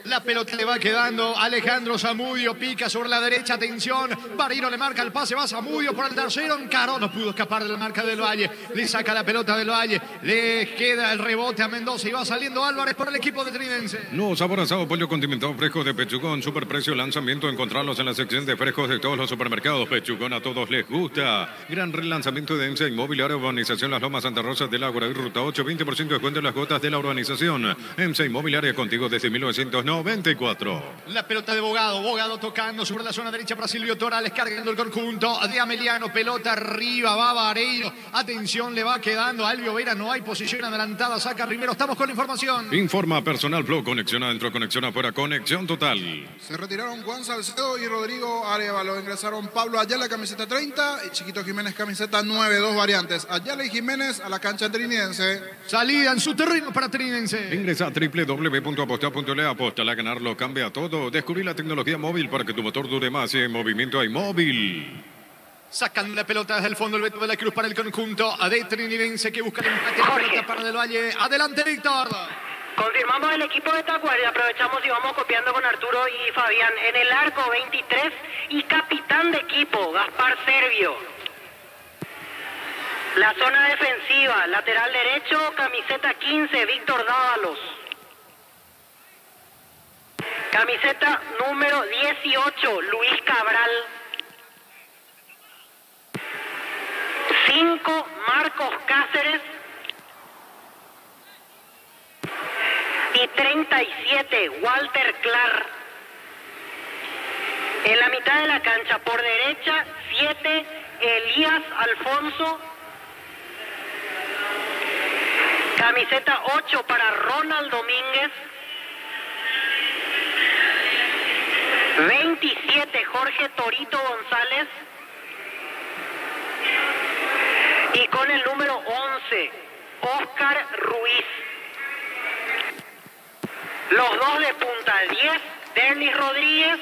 La pelota le va quedando Alejandro Zamudio, pica sobre la derecha, atención. Barino le marca el pase, va Zamudio por el tercero. Encaró, no pudo escapar de la marca del Valle. Le saca la pelota del Valle, le queda el rebote a Mendoza y va saliendo Álvarez por el equipo de Trinense. No, sabor asado, pollo condimentado fresco de Pechugón, superprecio, lanzamiento, encontrarlos en la sección de frescos de todos los supermercados. Pechugón a todos les gusta. Gran relanzamiento de EMSA Inmobiliaria, urbanización Las Lomas Santa Rosa de la Guaraí, ruta 8, 20% de descuento en las gotas de la urbanización. EMSA Inmobiliaria contigo desde 1994. La pelota de Bogado tocando sobre la zona derecha para Silvio Torales, cargando el conjunto de Ameliano, pelota arriba, va Vareiro, atención, le va quedando a Elvio Vera, no hay posición adelantada, saca Rivero, estamos con la información. Informa Personal Flow, conexión adentro, conexión afuera, conexión total. Se retiraron Juan Salcedo y Rodrigo Arevalo. Ingresaron Pablo Ayala, camiseta 30, y Chiquito Jiménez, camiseta 9, dos variantes. Ayala y Jiménez a la cancha trinense. Salida en su terreno para Trinense. Ingresa a www.aposta.le, aposta a ganarlo, cambia todo. Descubrí la tecnología móvil para que tu motor dure más y en movimiento hay móvil. Sacan la pelota desde el fondo el Beto de la Cruz para el conjunto de Trinense que busca el empate. La pelota para Del Valle. Adelante, Víctor. Confirmamos el equipo de Tacuares, aprovechamos y vamos copiando con Arturo y Fabián. En el arco 23 y capitán de equipo, Gaspar Servio. La zona defensiva, lateral derecho, camiseta 15, Víctor Dávalos. Camiseta número 18, Luis Cabral. 5, Marcos Cáceres. Y 37, Walter Clark. En la mitad de la cancha, por derecha, 7, Elías Alfonso. Camiseta 8 para Ronald Domínguez. 27, Jorge Torito González. Y con el número 11, Oscar Ruiz. Los dos de punta, 10, Derlis Rodríguez.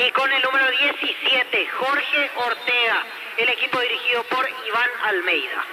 Y con el número 17, Jorge Ortega. El equipo dirigido por Iván Almeida.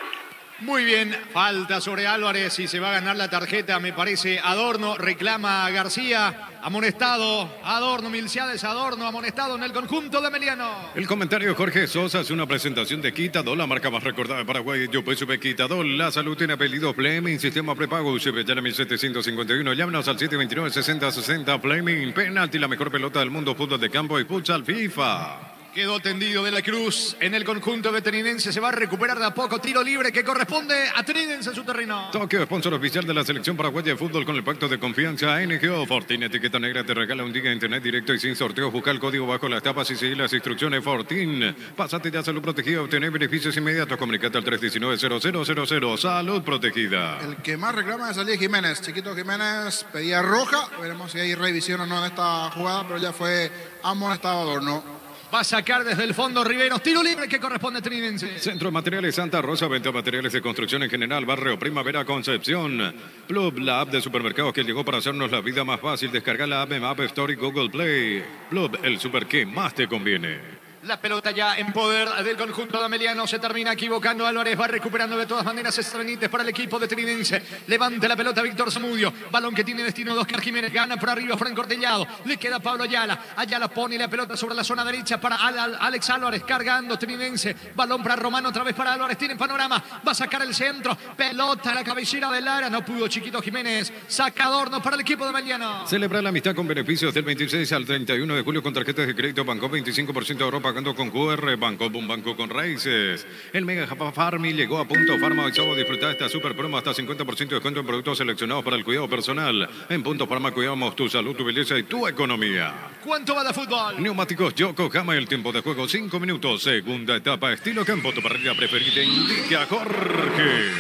Muy bien, falta sobre Álvarez y se va a ganar la tarjeta, me parece. Adorno reclama a García, amonestado. Adorno, Milciades, Adorno, amonestado en el conjunto de Ameliano. El comentario de Jorge Sosa es una presentación de Quitadol, la marca más recordada de Paraguay. Yo pues sube Quitadol, la salud tiene apellido Fleming, sistema prepago, UCB, ya 1751. Llámenos al 729-6060, Fleming, penalti, la mejor pelota del mundo, fútbol de campo y futsal FIFA. Quedó tendido de la Cruz en el conjunto de Trinense. Se va a recuperar de a poco. Tiro libre que corresponde a Trinense en su terreno. Tokio, sponsor oficial de la selección paraguaya de fútbol con el pacto de confianza NGO. Fortin, etiqueta negra, te regala un giga de internet directo y sin sorteo. Busca el código bajo las tapas y seguir las instrucciones. Fortin, pásate ya salud protegida. Obtener beneficios inmediatos. Comunicate al 319-0000. Salud protegida. El que más reclama es Elías Jiménez. Chiquito Jiménez pedía roja. Veremos si hay revisión o no en esta jugada, pero ya fue amonestado Adorno. Va a sacar desde el fondo Riveros. Tiro libre que corresponde a Trinense. Centro de Materiales Santa Rosa, venta de materiales de construcción en general, Barrio Primavera, Concepción. Plub, la app de supermercados que llegó para hacernos la vida más fácil. Descarga la app en App Store y Google Play. Plub, el super que más te conviene. La pelota ya en poder del conjunto de Ameliano. Se termina equivocando Álvarez. Va recuperando de todas maneras Benítez para el equipo de Trinense. Levanta la pelota Víctor Zamudio. Balón que tiene destino de Oscar Jiménez. Gana por arriba Franco Ortellado. Le queda Pablo Ayala. Ayala pone la pelota sobre la zona derecha para Alex Álvarez. Cargando Trinense. Balón para Romano. Otra vez para Álvarez. Tiene panorama. Va a sacar el centro. Pelota a la cabellera del área. No pudo Chiquito Jiménez. Sacador para el equipo de Ameliano. Celebra la amistad con beneficios del 26 al 31 de julio con tarjetas de crédito Banco 25% de ahorro pagando con QR Banco, un banco con raíces. El Mega Farmi llegó a Punto Farma y sábado disfrutar esta super promo hasta 50% de descuento en productos seleccionados para el cuidado personal. En Punto Farma cuidamos tu salud, tu belleza y tu economía. ¿Cuánto va de fútbol? Neumáticos Yokohama, el tiempo de juego 5 minutos. Segunda etapa, estilo campo, tu parrilla preferida. Indica Jorge.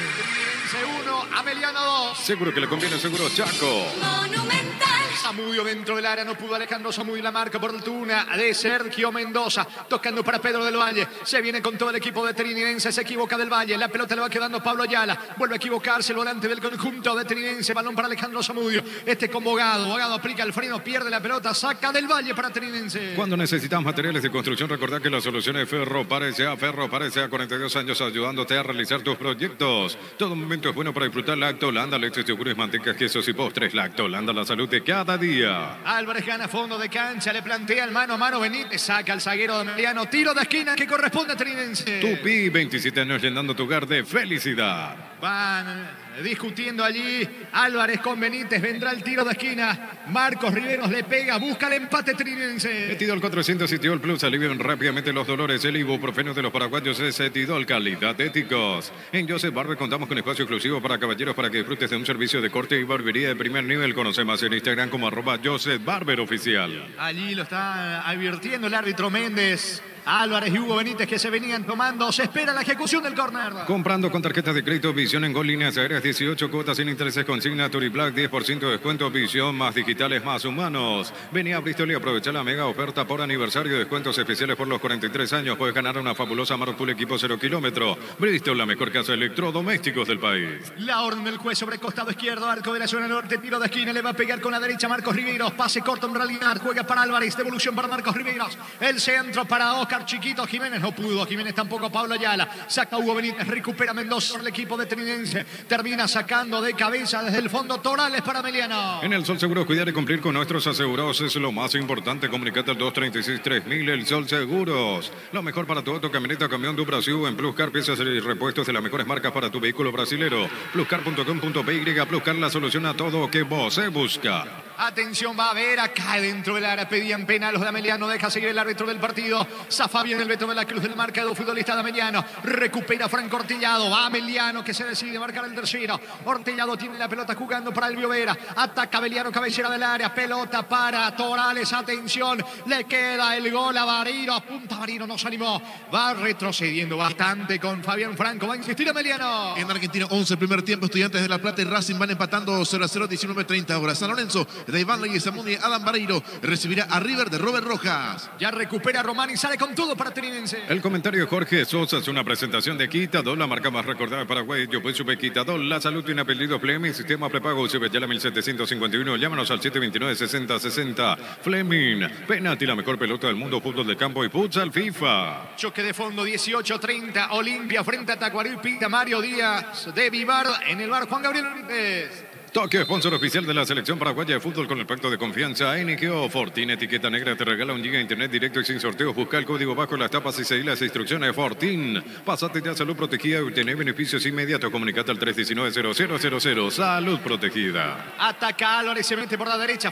1, Ameliano 2. Seguro que le conviene, seguro Chaco. Monumental. Zamudio dentro del área, no pudo Alejandro Zamudio, la marca por fortuna de Sergio Mendoza, tocando para Pedro del Valle, se viene con todo el equipo de Trinense, se equivoca del Valle, la pelota le va quedando Pablo Ayala, vuelve a equivocarse el volante del conjunto de Trinense, balón para Alejandro Zamudio, con Bogado aplica el freno, pierde la pelota, saca del Valle para Trinense. Cuando necesitas materiales de construcción, recordá que la solución es Ferro Parece a 42 años ayudándote a realizar tus proyectos. Todo momento es bueno para disfrutar Lacto Holanda, leches, yogures, mantecas, quesos y postres. Lacto Holanda, la salud de cada día. Álvarez gana fondo de cancha, le plantea el mano a mano Benítez, saca al zaguero de Ameliano, tiro de esquina que corresponde a Trinense. Tupi, 27 años llenando tu hogar de felicidad. Van discutiendo allí Álvarez con Benítez, vendrá el tiro de esquina, Marcos Riveros le pega, busca el empate Trinense. Etidol 400 y Etidol Plus alivian rápidamente los dolores. El ibuprofeno de los paraguayos es Etidol, calidad éticos. En Joseph Barber contamos con espacio exclusivo para caballeros para que disfrutes de un servicio de corte y barbería de primer nivel. Conoce más en Instagram como @JosephBarberOficial. Allí lo está advirtiendo el árbitro Méndez. Álvarez y Hugo Benítez que se venían tomando. Se espera la ejecución del córner. Comprando con tarjetas de crédito Visión en Gol Líneas Aéreas 18 cuotas sin intereses con Signature y Black 10% de descuento. Visión más digitales más humanos. Vení a Bristol y aprovecha la mega oferta por aniversario. Descuentos especiales por los 43 años. Puedes ganar una fabulosa Marpool equipo 0 kilómetro. Bristol, la mejor casa de electrodomésticos del país. La orden del juez sobre costado izquierdo. Arco de la zona norte. Tiro de esquina. Le va a pegar con la derecha Marcos Riveros. Pase corto en realidad. Juega para Álvarez. Devolución para Marcos Riveros. El centro para Oscar Chiquito Jiménez, no pudo Jiménez tampoco, Pablo Ayala, saca Hugo Benítez, recupera Mendoza, el equipo de Trinense, termina sacando de cabeza desde el fondo Torales para Ameliano. En el Sol Seguros, cuidar y cumplir con nuestros asegurados es lo más importante. Comunicate al 236-3000, el Sol Seguros. Lo mejor para tu auto, camioneta, camión, Dupra, en Pluscar, piezas y repuestos de las mejores marcas para tu vehículo brasilero. Pluscar.com.py, Pluscar, la solución a todo que vos se busca. Atención, va a ver, cae dentro del área, pedían pena los de Ameliano, deja seguir el árbitro del partido, zafa bien el Beto de la Cruz del marcador futbolista de Ameliano, recupera Franco Ortellado, va Ameliano que se decide marcar el tercero, Ortellado tiene la pelota jugando para el Biovera, ataca Ameliano, cabecera del área, pelota para Torales, atención, le queda el gol a Barino, apunta Barino, no se animó, va retrocediendo bastante con Fabián Franco, va a insistir Ameliano. En Argentina, 11 primer tiempo, Estudiantes de La Plata y Racing van empatando 0-0, 19:30 horas. San Lorenzo de Iván Leguizamón y Adam Barreiro recibirá a River de Robert Rojas. Ya recupera Román y sale con todo para Trinense. El comentario de Jorge Sosa es una presentación de Quitadol, la marca más recordada de Paraguay. Yo pues supe Quitadol, la salud tiene apellido Fleming, sistema prepago Cebetela 1751. Llámanos al 729-6060. Fleming, penalti, la mejor pelota del mundo, fútbol de campo y futsal FIFA. Choque de fondo 18:30, Olimpia frente a Tacuarí, pinta Mario Díaz de Vivar en el bar Juan Gabriel Benítez. Toque, sponsor oficial de la selección paraguaya de fútbol con el pacto de confianza NGO. Fortín, etiqueta negra, te regala 1 giga de internet directo y sin sorteos. Busca el código bajo las tapas y seguí las instrucciones. Fortín, pasate ya salud protegida y obtener beneficios inmediatos. Comunicate al 319-0000. Salud protegida. Ataca Álvarez, se mete por la derecha,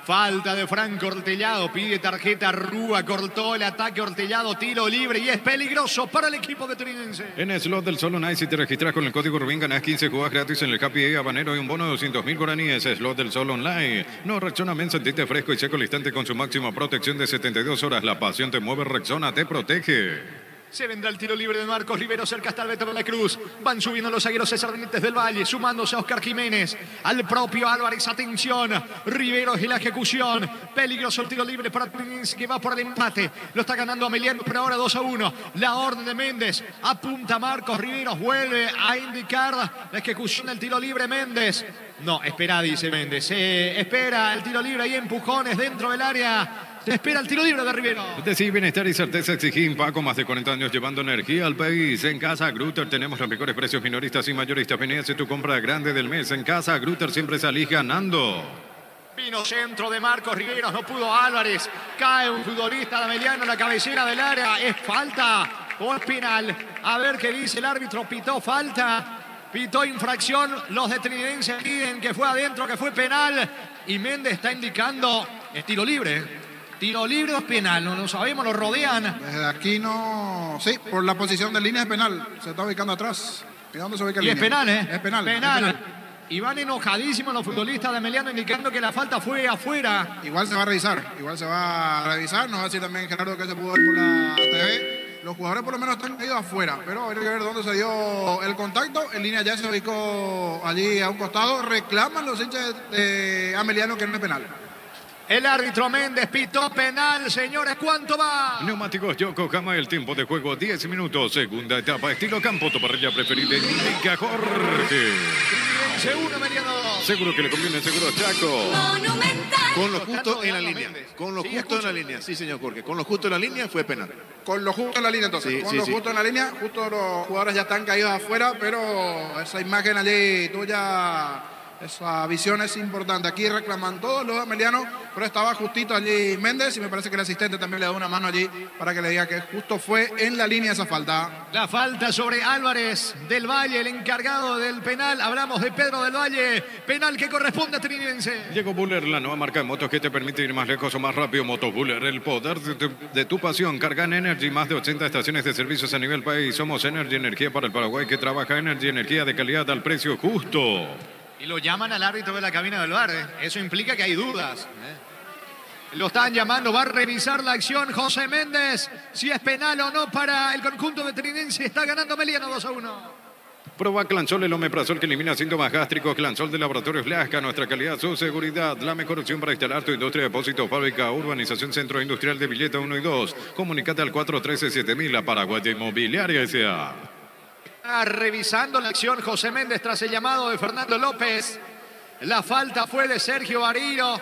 Falta de Franco Ortellado, pide tarjeta Rúa, cortó el ataque Ortellado, tiro libre y es peligroso para el equipo de Trinense. En Slot del Sol Online, si te registras con el código Rubín, ganás 15 jugadas gratis en el Happy Day Habanero y un bono de 200.000 guaraníes. Slot del Sol Online. No, Rexona Men, sentite fresco y seco al instante con su máxima protección de 72 horas. La pasión te mueve, Rexona te protege. Se vendrá el tiro libre de Marcos Rivero, cerca hasta el Beto de la Cruz. Van subiendo los zagueros César Benítez del Valle, sumándose a Oscar Jiménez, al propio Álvarez. Atención, Rivero y la ejecución. Peligroso el tiro libre para Trinense que va por el empate. Lo está ganando Ameliano, pero ahora 2-1. La orden de Méndez. Apunta Marcos Rivero, vuelve a indicar la ejecución del tiro libre Méndez. No, espera, dice Méndez. Espera el tiro libre y empujones dentro del área. Se espera el tiro libre de Rivero. Decir bienestar y certeza exigí Paco, más de 40 años llevando energía al país. En Casa Grutter tenemos los mejores precios minoristas y mayoristas. Vení a hacer tu compra grande del mes. En Casa Grutter siempre salís ganando. Vino centro de Marcos Riveros, no pudo Álvarez. Cae un futbolista de Ameliano en la cabecera del área. ¿Es falta o es penal? A ver qué dice el árbitro. Pitó falta, pitó infracción. Los de Trinidense piden que fue adentro, que fue penal. Y Méndez está indicando, es tiro libre. Tiro libre o es penal, no lo sabemos, lo rodean. Desde aquí no... Sí, por la posición de línea es penal. Se está ubicando atrás. Mira dónde se ubica el Y es línea. penal, ¿eh? Es penal. Penal. Es penal. Y van enojadísimos los futbolistas de Ameliano indicando que la falta fue afuera. Igual se va a revisar. Igual se va a revisar. Nos va a decir también Gerardo que se pudo ver por la TV. Los jugadores por lo menos están caídos afuera. Pero hay que ver dónde se dio el contacto. En línea ya se ubicó allí a un costado. Reclaman los hinchas de Ameliano que no es penal. El árbitro Méndez pitó penal, señores, ¿cuánto va? Neumáticos Yokohama, el tiempo de juego 10 minutos. Segunda etapa, estilo campo, tu parrilla preferida. Indica Jorge. Segundo, Ameliano 2. Seguro que le conviene, seguro Chaco. Con lo justo en la rodeando línea. Méndez. Con lo Sí, justo en escucho. la línea. Sí, señor Jorge. Con lo justo en la línea fue penal. Con lo justo en la línea entonces. Sí, Con sí, lo sí. justo en la línea. Justo los jugadores ya están caídos afuera. Pero esa imagen allí tuya... Esa visión es importante. Aquí reclaman todos los amelianos, pero estaba justito allí Méndez y me parece que el asistente también le da una mano allí para que le diga que justo fue en la línea esa falta. La falta sobre Álvarez del Valle, el encargado del penal. Hablamos de Pedro del Valle. Penal que corresponde a Trinidense. Llegó Buller, la nueva marca de motos que te permite ir más lejos o más rápido. Moto Buller, el poder de tu pasión. Carga en Energy, más de 80 estaciones de servicios a nivel país. Somos Energy, energía para el Paraguay que trabaja. Energy, energía de calidad al precio justo. Y lo llaman al árbitro de la cabina del VAR. Eso implica que hay dudas. Lo están llamando, va a revisar la acción José Méndez. Si es penal o no para el conjunto de Trinidense. Está ganando Ameliano 2-1. Proba Clansol, el omeprazol que elimina síntomas gástricos. Clansol de Laboratorios Lasca, nuestra calidad, su seguridad. La mejor opción para instalar tu industria, depósito, fábrica, urbanización, centro industrial de Villeta 1 y 2. Comunicate al 413-7000, la Paraguaya Inmobiliaria S.A. Revisando la acción José Méndez tras el llamado de Fernando López. La falta fue de Sergio Barilo.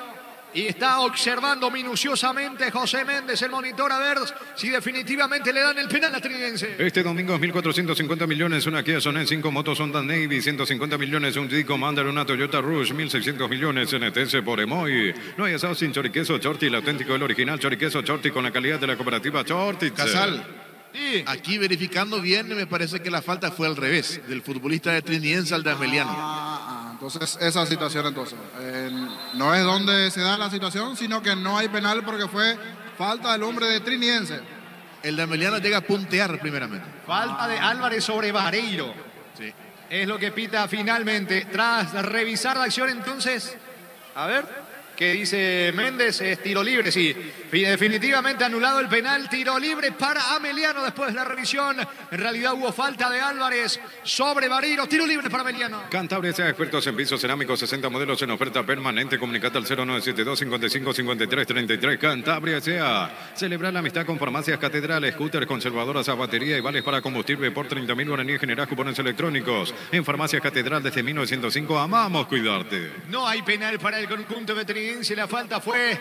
Y está observando minuciosamente José Méndez el monitor a ver si definitivamente le dan el penal a Trinidense. Este domingo es 1.450 millones, una Kia Sonet, 5 motos Honda Navy, 150 millones, un Jeep Commander, una Toyota Rush, 1.600 millones, NTS por Emoy. No hay asado sin choriqueso Chorti, el auténtico, el original choriqueso Chorti con la calidad de la cooperativa Chorti. Casal. Sí. Aquí verificando bien, me parece que la falta fue al revés, del futbolista de Trinidense al de Ameliano. Entonces, esa situación entonces. No es donde se da la situación, sino que no hay penal porque fue falta del hombre de Trinidense. El de Ameliano llega a puntear primeramente. Falta de Álvarez sobre Vareiro. Sí. Es lo que pita finalmente. Tras revisar la acción entonces, a ver, ¿qué dice Méndez? Es tiro libre, sí. Definitivamente anulado el penal, tiro libre para Ameliano después de la revisión. En realidad hubo falta de Álvarez sobre Vareiro, tiro libre para Ameliano. Cantabria sea expertos en pisos cerámicos, 60 modelos en oferta permanente. Comunicate al 0972-55-53-33. Cantabria sea. Celebrar la amistad con farmacias Catedral, scooters, conservadoras a batería y vales para combustible por 30.000 guaraníes. Generás cupones electrónicos. En farmacias Catedral desde 1905, amamos cuidarte. No hay penal para el conjunto de Trinidense. La falta fue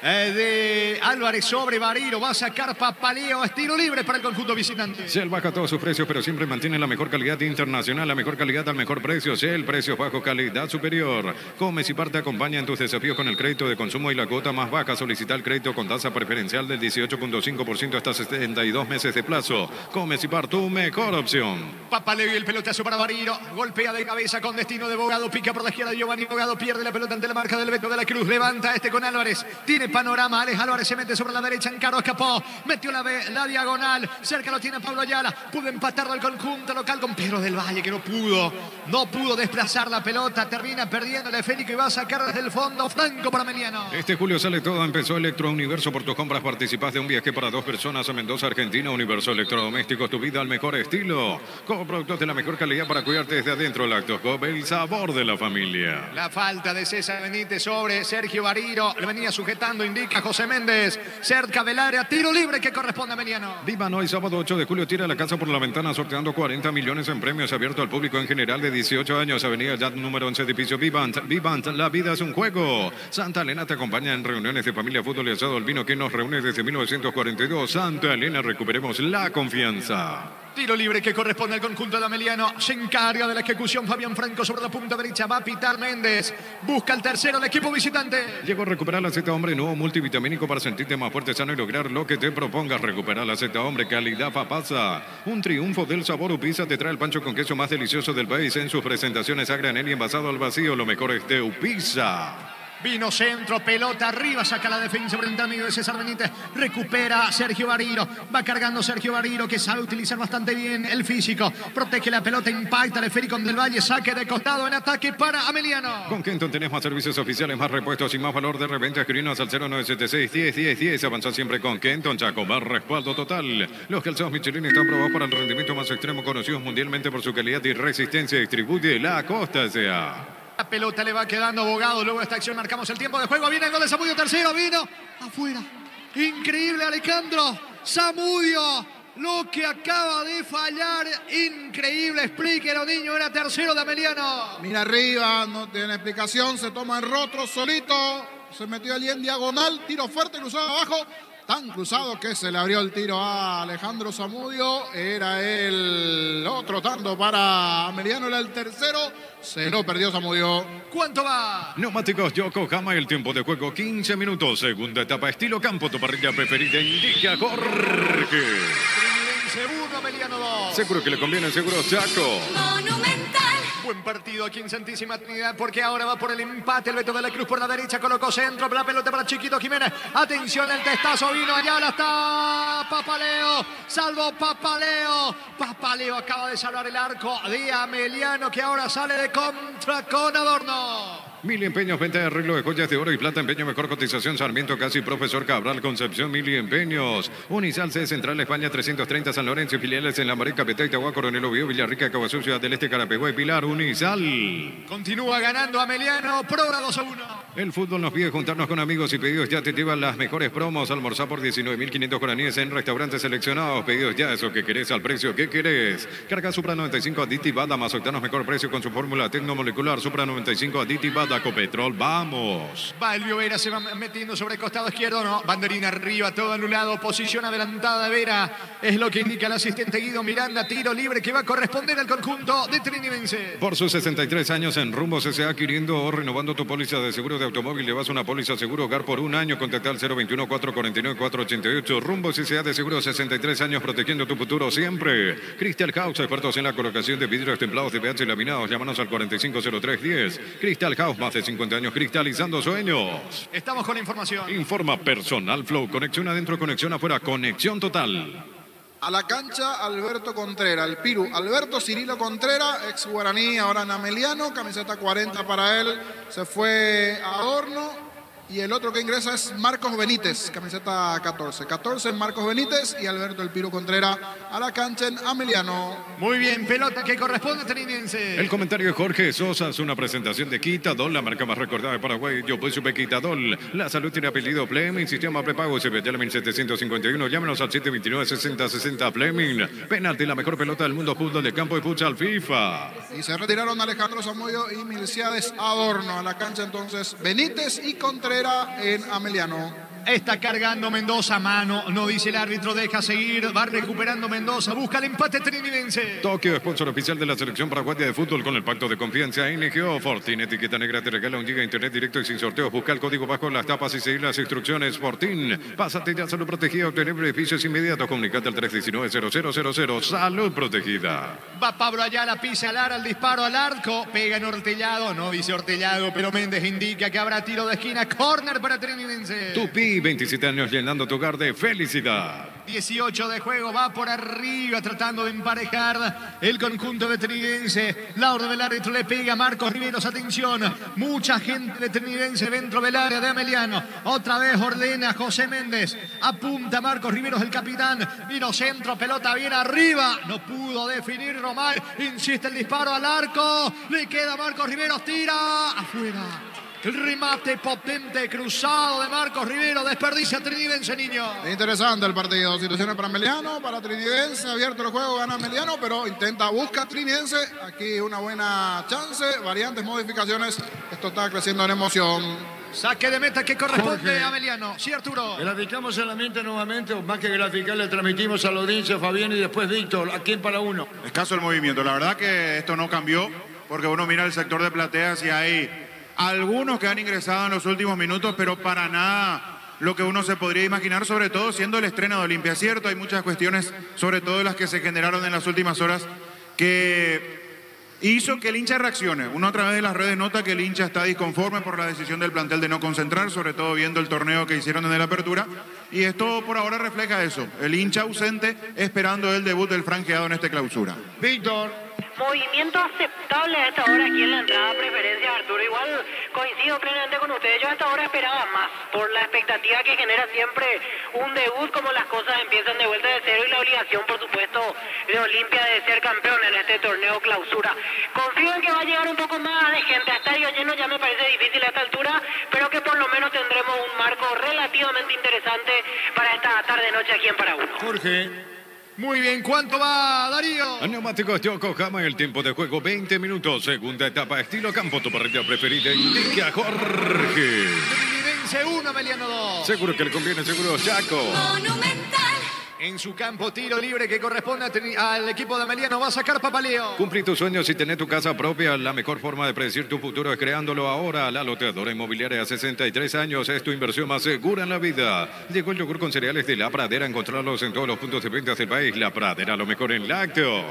de Álvarez sobre Vareiro. Va a sacar Papaleo. Es tiro libre para el conjunto visitante. Shell baja todos sus precios, pero siempre mantiene la mejor calidad internacional, la mejor calidad al mejor precio. Shell, precios bajos, calidad superior. Comes y parte acompaña en tus desafíos con el crédito de consumo y la cuota más baja. Solicita el crédito con tasa preferencial del 18.5% hasta 72 meses de plazo. Comes y par, tu mejor opción. Papaleo y el pelotazo para Vareiro. Golpea de cabeza con destino de Bogado. Pica por la izquierda Giovanni Bogado. Pierde la pelota ante la marca del Beto de la Cruz. Levanta este con Álvarez. Tiene panorama. Alex Álvarez se mete sobre la derecha. Encaro, escapó. Metió la diagonal. Cerca lo tiene Pablo Ayala. Pudo empatarlo al conjunto local con Pedro del Valle, que no pudo desplazar la pelota. Termina perdiendo el esférico y va a sacar desde el fondo. Franco para Ameliano. Este julio sale todo. Empezó Electrouniverso. Por tus compras participás de un viaje para 2 personas a Mendoza, Argentina. Universo Electrodomésticos, tu vida al mejor estilo. Con productos de la mejor calidad para cuidarte desde adentro. Lactoscope, el sabor de la familia. La falta de César Benítez sobre Sergio Vareiro. Le venía sujetando pasando, indica José Méndez. Cerca del área, tiro libre que corresponde a Emiliano. Vivan hoy, sábado 8 de julio, tira la casa por la ventana sorteando 40 millones en premios abierto al público en general de 18 años. Avenida Yat número 11, edificio Vivant. Vivant, la vida es un juego. Santa Elena te acompaña en reuniones de familia, fútbol y asado al vino que nos reúne desde 1942. Santa Elena, recuperemos la confianza. Tiro libre que corresponde al conjunto de Ameliano. Se encarga de la ejecución Fabián Franco sobre la punta derecha. Va a pitar Méndez. Busca el tercero del equipo visitante. Llegó a recuperar la Z Hombre, nuevo multivitamínico para sentirte más fuerte, sano y lograr lo que te propongas. Recuperar la Z Hombre, calidad Papasa. Un triunfo del sabor Upisa te trae el pancho con queso más delicioso del país en sus presentaciones a granel y envasado al vacío. Lo mejor es de Upisa. Vino centro, pelota arriba, saca la defensa frente al medio de César Benítez. Recupera Sergio Bariro. Va cargando Sergio Bariro, que sabe utilizar bastante bien el físico. Protege la pelota, impacta el esférico del Valle. Saque de costado en ataque para Ameliano. Con Kenton tenés más servicios oficiales, más repuestos y más valor de reventa. Escribinos al 0976-10-10-10. Avanza siempre con Kenton, Chaco. Más respaldo total. Los calzados Michelin están probados para el rendimiento más extremo, conocidos mundialmente por su calidad y resistencia. Distribuye la Costa S.A. La pelota le va quedando abogado. Luego de esta acción marcamos el tiempo de juego. Viene el gol de Zamudio, tercero. Vino afuera. Increíble, Alejandro Zamudio. Lo que acaba de fallar. Increíble. Explíquelo, niño. Era tercero de Ameliano. Mira arriba, no tiene explicación. Se toma el rostro solito. Se metió allí en diagonal. Tiro fuerte, cruzado abajo. Tan cruzado que se le abrió el tiro a Alejandro Zamudio. Era el otro tanto para Ameliano, era el tercero. Se lo perdió Zamudio. ¿Cuánto va? Neumáticos Yokohama, el tiempo de juego 15 minutos. Segunda etapa, estilo campo, tu parrilla preferida. Indica Jorge. Trinidense 1, Ameliano 2. Seguro que le conviene, seguro Chaco. Monumental. Buen partido aquí en Santísima Trinidad, porque ahora va por el empate el Beto de la Cruz por la derecha, colocó centro, la pelota para Chiquito Jiménez. Atención, el testazo vino allá, la está Papaleo, salvo Papaleo. Papaleo acaba de salvar el arco de Ameliano, que ahora sale de contra con Adorno. Mili Empeños, venta de arreglo de joyas de oro y plata, empeño, mejor cotización, Sarmiento, casi Profesor Cabral, Concepción, Mili Empeños. Unisal, C Central, España, 330, San Lorenzo, filiales en Lambaré, Capetá, Itagua, Coronel Oviedo, Villarrica, Caguazú, Ciudad del Este, Carapeguá y Pilar. Unisal. Continúa ganando Ameliano, Progra 2-1. El fútbol nos pide juntarnos con amigos y pedidos ya te llevan las mejores promos. Almorzar por 19.500 guaraníes en restaurantes seleccionados. Pedidos ya, eso que querés al precio que querés. Carga Supra 95 aditivada más octanos, mejor precio con su fórmula tecnomolecular. Supra 95 aditivada. Copetrol, vamos. Va Elvio Vera, se va metiendo sobre el costado izquierdo, no. Banderina arriba, todo anulado. Posición adelantada de Vera. Es lo que indica el asistente Guido Miranda. Tiro libre que va a corresponder al conjunto de Trinidense. Por sus 63 años en Rumbos S.A. adquiriendo o renovando tu póliza de seguro de automóvil, llevas una póliza seguro hogar por un año. Contacta al 021-449-488. Rumbos S.A. de seguro, 63 años protegiendo tu futuro siempre. Crystal House, expertos en la colocación de vidrios templados de PH laminados. Llámanos al 450310. Crystal House, más de 50 años cristalizando sueños. Estamos con información. Informa Personal Flow. Conexión adentro, conexión afuera, conexión total. A la cancha, Alberto Contreras, el Piru. Alberto Cirilo Contreras, ex guaraní, ahora en Ameliano, camiseta 40 para él. Se fue a Adorno. Y el otro que ingresa es Marcos Benítez, camiseta 14. 14 Marcos Benítez y Alberto El Piru Contreras a la cancha en Ameliano. Muy bien, pelota que corresponde a Trinidense. El comentario de Jorge Sosa es una presentación de Quitadol, la marca más recordada de Paraguay. Yo pues supe Quitadol. La salud tiene apellido Fleming, sistema prepago CBT 1751. Llámenos al 729-6060 Fleming. Penalti, la mejor pelota del mundo, fútbol de campo y futsal FIFA. Y se retiraron Alejandro Zamudio y Milciades Adorno a la cancha entonces Benítez y Contreras en Ameliano. Está cargando Mendoza, mano, no dice el árbitro, deja seguir, va recuperando Mendoza, busca el empate trinidense. Tokio, sponsor oficial de la selección paraguaya de fútbol con el pacto de confianza NGO. Fortin, etiqueta negra, te regala 1 GB internet directo y sin sorteos. Busca el código bajo las tapas y seguir las instrucciones. Fortin, pásate ya, salud protegida, obtener beneficios inmediatos. Comunicate al 319-0000, salud protegida. Va Pablo Ayala, pisa al ar, el disparo al arco, pega en Hortellado, no dice Hortellado, pero Méndez indica que habrá tiro de esquina, córner para Trinidense. Tupi, 27 años llenando tu hogar de felicidad. 18 de juego, va por arriba tratando de emparejar el conjunto de Trinidense. La orden del árbitro le pega a Marcos Riveros, atención. Mucha gente de Trinidense dentro del área de Ameliano. Otra vez ordena José Méndez. Apunta Marcos Riveros, el capitán. Vino centro, pelota bien arriba. No pudo definir Román. Insiste el disparo al arco. Le queda Marcos Riveros, tira afuera. El remate potente cruzado de Marcos Rivero. Desperdicia Trinidense, niño. Interesante el partido. Situaciones para Meliano, para Trinidense. Abierto el juego, gana Meliano, pero busca Trinidense. Aquí una buena chance. Variantes, modificaciones. Esto está creciendo en emoción. Saque de meta que corresponde a Meliano. Sí, Arturo. Graficamos el ambiente nuevamente, o más que graficar, le transmitimos a la audiencia, Fabián, y después Víctor. ¿A quién para uno? Escaso el movimiento. La verdad que esto no cambió, porque uno mira el sector de plateas y hay algunos que han ingresado en los últimos minutos, pero para nada lo que uno se podría imaginar, sobre todo siendo el estreno de Olimpia. Cierto, hay muchas cuestiones, sobre todo las que se generaron en las últimas horas, que hizo que el hincha reaccione. Uno a través de las redes nota que el hincha está disconforme por la decisión del plantel de no concentrar, sobre todo viendo el torneo que hicieron en la apertura. Y esto por ahora refleja eso. El hincha ausente esperando el debut del franqueado en esta clausura. Víctor. Movimiento aceptable a esta hora aquí en la entrada preferencia, Arturo. Igual coincido plenamente con ustedes. Yo a esta hora esperaba más por la expectativa que genera siempre un debut, como las cosas empiezan de vuelta de cero, y la obligación, por supuesto, de Olimpia de ser campeón en este torneo clausura. Confío en que va a llegar un poco más de gente a estadio lleno. Ya me parece difícil a esta altura, pero que por lo menos tendremos un marco relativamente interesante para esta tarde-noche aquí en Paraguay. Jorge. Muy bien, ¿cuánto va, Darío? Neumáticos Yokohama, el tiempo de juego 20 minutos. Segunda etapa, estilo campo, tu parrilla preferida. Indica Jorge. Trinidense 1, Meliano 2. Seguro que le conviene, seguro Chaco. Monumental. En su campo, tiro libre que corresponde al equipo de Meliano. Va a sacar Papaleo. Cumplir tus sueños y tener tu casa propia. La mejor forma de predecir tu futuro es creándolo ahora. La Loteadora Inmobiliaria, 63 años, es tu inversión más segura en la vida. Llegó el yogur con cereales de La Pradera. Encontrarlos en todos los puntos de venta del país. La Pradera, lo mejor en lácteos.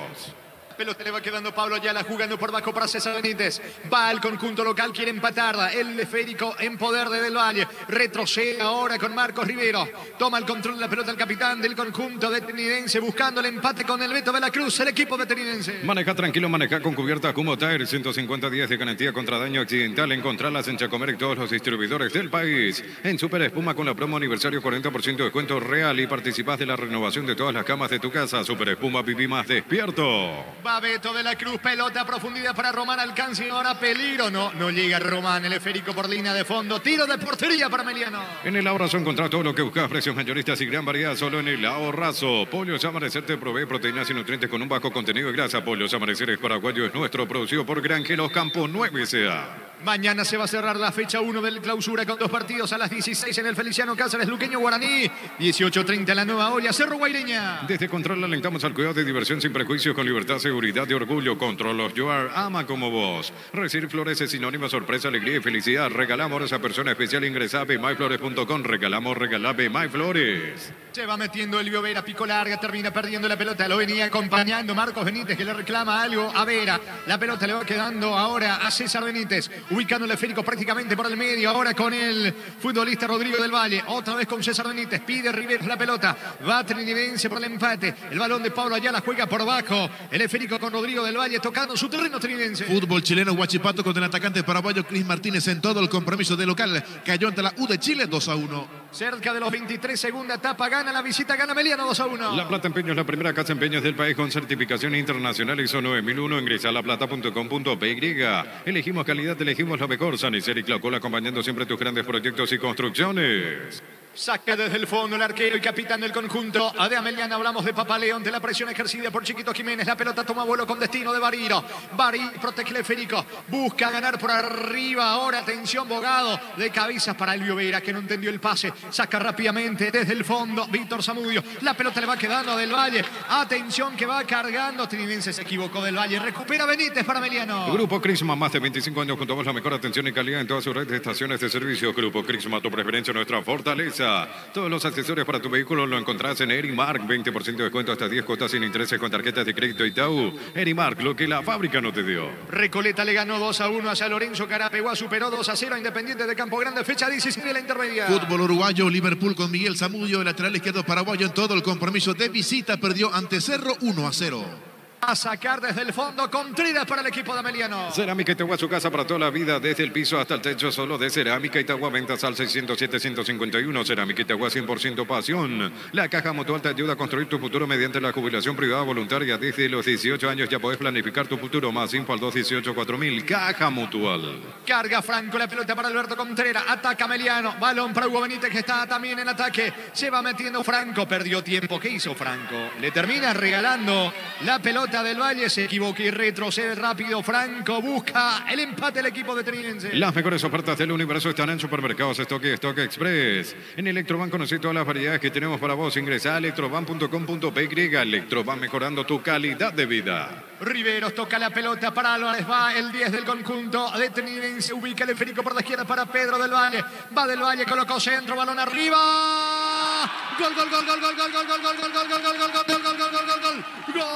Pelota le va quedando Pablo Ayala jugando por bajo para César Benítez. Va al conjunto local, quiere empatar. El esférico en poder de Del Valle. Retrocede ahora con Marcos Rivero. Toma el control de la pelota el capitán del conjunto de Trinidense, buscando el empate con el Beto de la Cruz, el equipo de Trinidense. Maneja tranquilo, maneja con cubierta Kumo Tire. 150 días de garantía contra daño accidental. Encontrarlas en Chacomer y todos los distribuidores del país. En Super Espuma con la promo aniversario 40% de descuento real y participás de la renovación de todas las camas de tu casa. Super Espuma, viví más despierto. Va Beto de la Cruz, pelota a profundidad para Román, alcance y ahora peligro. No llega Román, el esférico por línea de fondo. Tiro de portería para Meliano. En el Ahorrazo encontrás todo lo que buscas, precios mayoristas y gran variedad solo en el Ahorrazo. Pollos Amanecer te provee proteínas y nutrientes con un bajo contenido de grasa. Pollos Amanecer es paraguayo, es nuestro, producido por Granjeros Campo 9 SA. Mañana se va a cerrar la fecha 1 del clausura con 2 partidos a las 16 en el Feliciano Cáceres, Luqueño Guaraní. 18:30 en la Nueva Olla, Cerro Guaireña. Desde Control alentamos al cuidado de diversión sin prejuicios, con libertad, seguridad y orgullo. Control of Your ama como vos. Recibir flores es sinónimo de sorpresa, alegría y felicidad. Regalamos a esa persona especial. Ingresa a bemyflores.com. Regalamos, Bemyflores. Se va metiendo el Vera, pico larga, termina perdiendo la pelota. Lo venía acompañando Marcos Benítez, que le reclama algo a Vera. La pelota le va quedando ahora a César Benítez, ubicando el esférico prácticamente por el medio. Ahora con el futbolista Rodrigo del Valle. Otra vez con César Benítez. Pide Rivero la pelota. Va Trinidense por el empate. El balón de Pablo Ayala juega por bajo. El esférico con Rodrigo del Valle tocando su terreno Trinidense. Fútbol chileno, Huachipato con el atacante paraguayo Cris Martínez en todo el compromiso de local. Cayó ante la U de Chile 2-1. Cerca de los 23, segunda etapa, gana la visita, gana Meliano 2-1. La Plata Empeños, la primera casa empeños del país con certificación internacional ISO 9001. Ingresa a laplata.com.py. Elegimos calidad, elegimos lo mejor. Sanicer y Claucola, acompañando siempre tus grandes proyectos y construcciones. Saca desde el fondo el arquero y capitán del conjunto de Ameliano. Hablamos de Papaleo ante la presión ejercida por Chiquito Jiménez. La pelota toma vuelo con destino de Bariro. Bariro protege el esférico. Busca ganar por arriba. Ahora atención, Bogado. De cabezas para Elvio Vera, que no entendió el pase. Saca rápidamente desde el fondo Víctor Zamudio. La pelota le va quedando a Del Valle. Atención que va cargando. Trinidense se equivocó Del Valle. Recupera Benítez para Ameliano. Grupo Crisma, más de 25 años junto a vos, la mejor atención y calidad en todas sus redes de estaciones de servicio. Grupo Crisma, tu preferencia, nuestra fortaleza. Todos los accesorios para tu vehículo lo encontrás en Erimark. 20% de descuento hasta 10 cuotas sin intereses con tarjetas de crédito Itaú. Erimark, lo que la fábrica no te dio. Recoleta le ganó 2-1 a San Lorenzo. Carapeguá superó 2-0 a Independiente de Campo Grande. Fecha 16 de la intermedia. Fútbol uruguayo, Liverpool con Miguel Zamudio, el lateral izquierdo paraguayo en todo el compromiso de visita. Perdió ante Cerro 1-0. a sacar desde el fondo. Contreras para el equipo de Ameliano. Cerámica Itagua, su casa para toda la vida, desde el piso hasta el techo, solo de Cerámica Itagua. Ventas al 607-151. Cerámica Itagua, 100% pasión. La Caja Mutual te ayuda a construir tu futuro mediante la jubilación privada voluntaria. Desde los 18 años ya podés planificar tu futuro. Más info al 218-4000. Caja Mutual. Carga Franco, la pelota para Alberto Contreras. Ataca Ameliano. Balón para Hugo Benítez, que está también en ataque. Se va metiendo Franco. Perdió tiempo. ¿Qué hizo Franco? Le termina regalando la pelota del Valle. Se equivoca y retrocede rápido. Franco busca el empate del equipo de Trinense. Las mejores ofertas del universo están en Supermercados Stock y Stock Express. En Electroban conocí todas las variedades que tenemos para vos. Ingresa a electroban.com.py. Electroban, mejorando tu calidad de vida. Riveros toca la pelota para Álvarez. Va el 10 del conjunto de Trinense. Ubica el esférico por la izquierda para Pedro del Valle. Va del Valle, colocó centro, balón arriba. Gol, gol, gol, gol, gol, gol, gol, gol, gol, gol, gol, gol, gol, gol, gol, gol, gol, gol, gol, gol.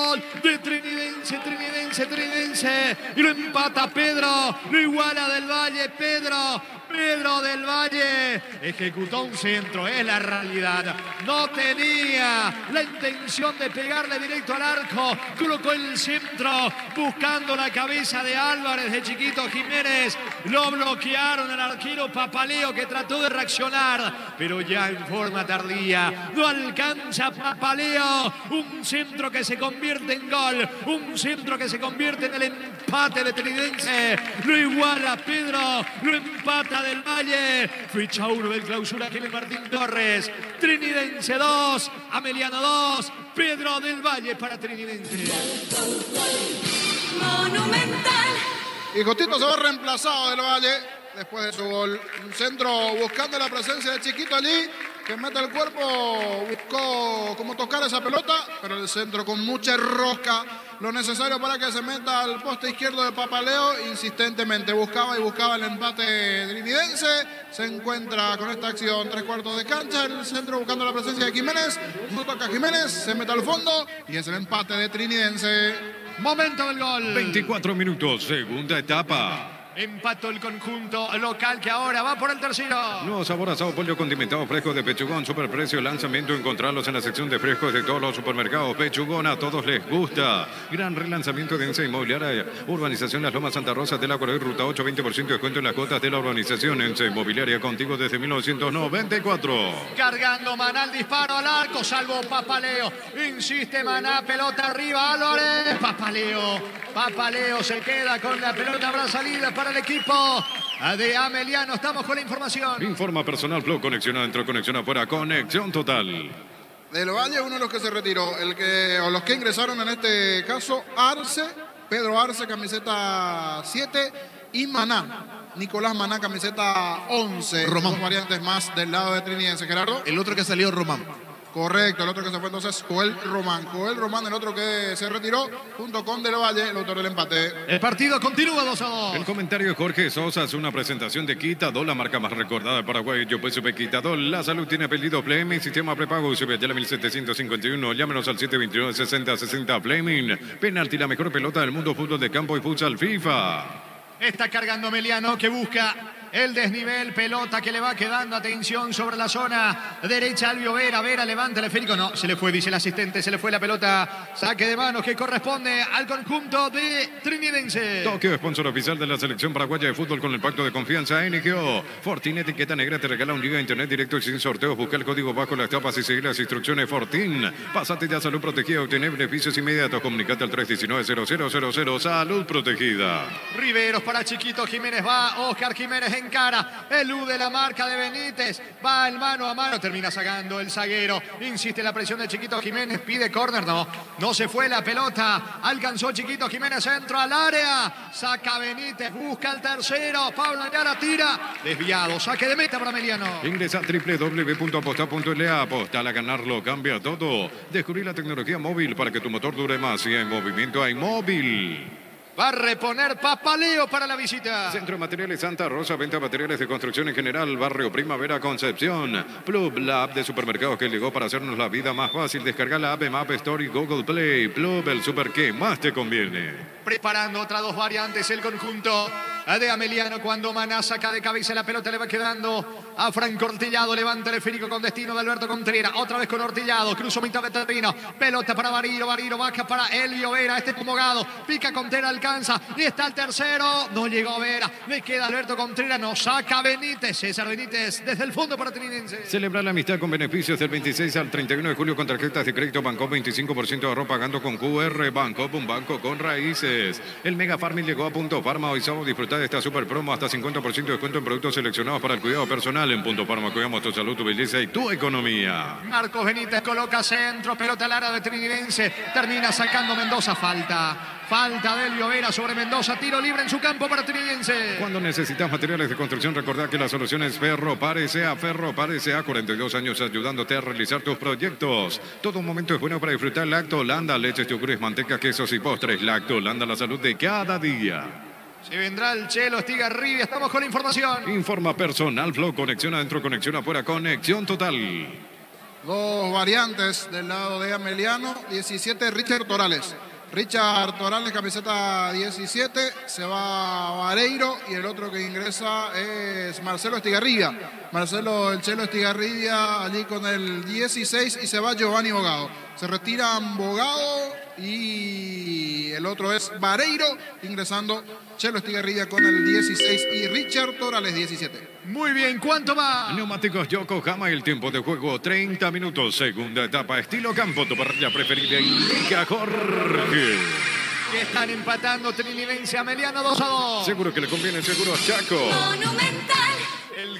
Gol de Trinense, y lo empata Pedro, lo iguala del Valle, Pedro del Valle ejecutó un centro, es la realidad. No tenía la intención de pegarle directo al arco, colocó el centro buscando la cabeza de Álvarez, de Chiquito Jiménez. Lo bloquearon el arquero Papaleo, que trató de reaccionar, pero ya en forma tardía. No alcanza Papaleo. Un centro que se convierte en gol, un centro que se convierte en el empate de Trinense. Lo iguala Pedro, lo empata del Valle. Ficha 1 del Clausura, Kevin Martín Torres. Trinense 2, Ameliano 2, Pedro del Valle para Trinense. Monumental. Y Justito se va reemplazado del Valle después de su gol. Un centro buscando la presencia de Chiquito allí, que mete el cuerpo, buscó cómo tocar esa pelota, pero el centro con mucha rosca, lo necesario para que se meta al poste izquierdo de Papaleo. Insistentemente buscaba el empate trinitense. Se encuentra con esta acción 3/4 de cancha, el centro buscando la presencia de Jiménez. No toca Jiménez, se mete al fondo y es el empate de Trinitense. Momento del gol. 24 minutos, segunda etapa. Empató el conjunto local, que ahora va por el tercero. Nuevo sabor asado, pollo condimentado fresco de Pechugón, superprecio, lanzamiento, encontrarlos en la sección de frescos de todos los supermercados. Pechugón, a todos les gusta. Gran relanzamiento de Ensa Inmobiliaria, urbanización Las Lomas Santa Rosa de la Correa, ruta 8, 20% de descuento en las cuotas de la urbanización. Ensa Inmobiliaria, contigo desde 1994. Cargando Maná, el disparo al arco, salvo Papaleo. Insiste Maná, pelota arriba, Álvarez. Papaleo se queda con la pelota, habrá salida para el equipo de Ameliano. Estamos con la información. Informa Personal Flow, conexión adentro, conexión afuera, conexión total. Del Valle, uno de los que se retiró, o los que ingresaron en este caso, Arce, Pedro Arce, camiseta 7, y Maná, Nicolás Maná, camiseta 11. Román. Dos variantes más del lado de Trinense. Gerardo. El otro que salió, Román. Correcto, el otro que se fue entonces, Joel Román, el otro que se retiró, junto con Del Valle, el autor del empate. El partido continúa 2-2. El comentario de Jorge Sosa es una presentación de Quitadol, la marca más recordada de Paraguay. Yo pues supe Quitadol. La salud tiene apellido Fleming, sistema prepago UCB, ya la 1751. Llámenos al 729-6060 Fleming. Penalti, la mejor pelota del mundo, fútbol de campo y futsal FIFA. Está cargando Ameliano, que busca el desnivel, pelota que le va quedando, atención sobre la zona derecha. Albio Vera levanta el esférico, no, se le fue, dice el asistente, se le fue la pelota. Saque de manos que corresponde al conjunto de Trinense. Tokio, sponsor oficial de la selección paraguaya de fútbol con el pacto de confianza NGO. Fortin, etiqueta negra, te regala 1 GB de internet directo y sin sorteos. Busca el código bajo las tapas y seguir las instrucciones Fortin. Pásate ya Salud Protegida, obtener beneficios inmediatos. Comunicate al 319-0000. Salud Protegida. Riveros para Chiquito Jiménez, va Oscar Jiménez en cara, elude la marca de Benítez, va el mano a mano, termina sacando el zaguero, insiste la presión de Chiquito Jiménez, pide córner, no se fue la pelota, alcanzó Chiquito Jiménez, centro al área, saca Benítez, busca el tercero, Pablo Ayala tira, desviado, saque de meta para Ameliano. Ingresa a www.aposta.la, apostar a ganarlo, cambia todo, descubrir la tecnología móvil para que tu motor dure más y en movimiento hay móvil. Va a reponer Papaleo para la visita. Centro de Materiales Santa Rosa, venta de materiales de construcción en general, Barrio Primavera, Concepción. Plub, la app de supermercados que llegó para hacernos la vida más fácil. Descarga la app en App Store y Google Play. Plub, el super que más te conviene. Preparando otras dos variantes el conjunto de Ameliano. Cuando Maná saca de cabeza la pelota, le va quedando a Franco Ortillado. Levanta el esférico con destino de Alberto Contreras. Otra vez con Ortillado. Cruzó mitad de terreno. Pelota para Bariro. Bariro baja para Elvio Vera. Este pomogado. Pica Contreras, alcanza. Y está el tercero. No llegó Vera. Le queda Alberto Contreras. Nos saca Benítez. César Benítez desde el fondo para Trinense. Celebrar la amistad con beneficios del 26 al 31 de julio con tarjetas de crédito Bancop. 25% de ahorro pagando con QR. Bancop, un banco con raíces. El Mega Farming llegó a Punto Farma. Hoy sábado disfrutar de esta super promo. Hasta 50% de descuento en productos seleccionados para el cuidado personal. En Punto Farma cuidamos tu salud, tu belleza y tu economía. Marcos Benítez coloca centro. Pelota al área de Trinidad. Termina sacando Mendoza. Falta de Elvio Vera sobre Mendoza. Tiro libre en su campo para Trinidad. Cuando necesitas materiales de construcción, recordá que la solución es Ferropar S.A. Ferropar S.A. 42 años ayudándote a realizar tus proyectos. Todo momento es bueno para disfrutar Lacto Holanda, leches, yogures, manteca, quesos y postres. Lacto Holanda, la salud de cada día. Se vendrá el Chelo Estigarribia. Estamos con la información. Informa Personal Flow. Conexión adentro, conexión afuera, conexión total. Dos variantes del lado de Ameliano. 17, Richard Torales. Richard Torales, camiseta 17, se va Vareiro y el otro que ingresa es Marcelo Estigarribia. Marcelo el Chelo Estigarribia allí con el 16 y se va Giovanni Bogado. Se retiran Bogado y el otro es Vareiro, ingresando Chelo Estigarribia con el 16 y Richard Torales 17. Muy bien, ¿cuánto va? Neumáticos Yokohama, el tiempo de juego 30 minutos, segunda etapa, estilo campo, tu parrilla preferida, indica Jorge. Que están empatando Trinidense Ameliano 2-2. Seguro que le conviene, seguro Chaco. Monumental.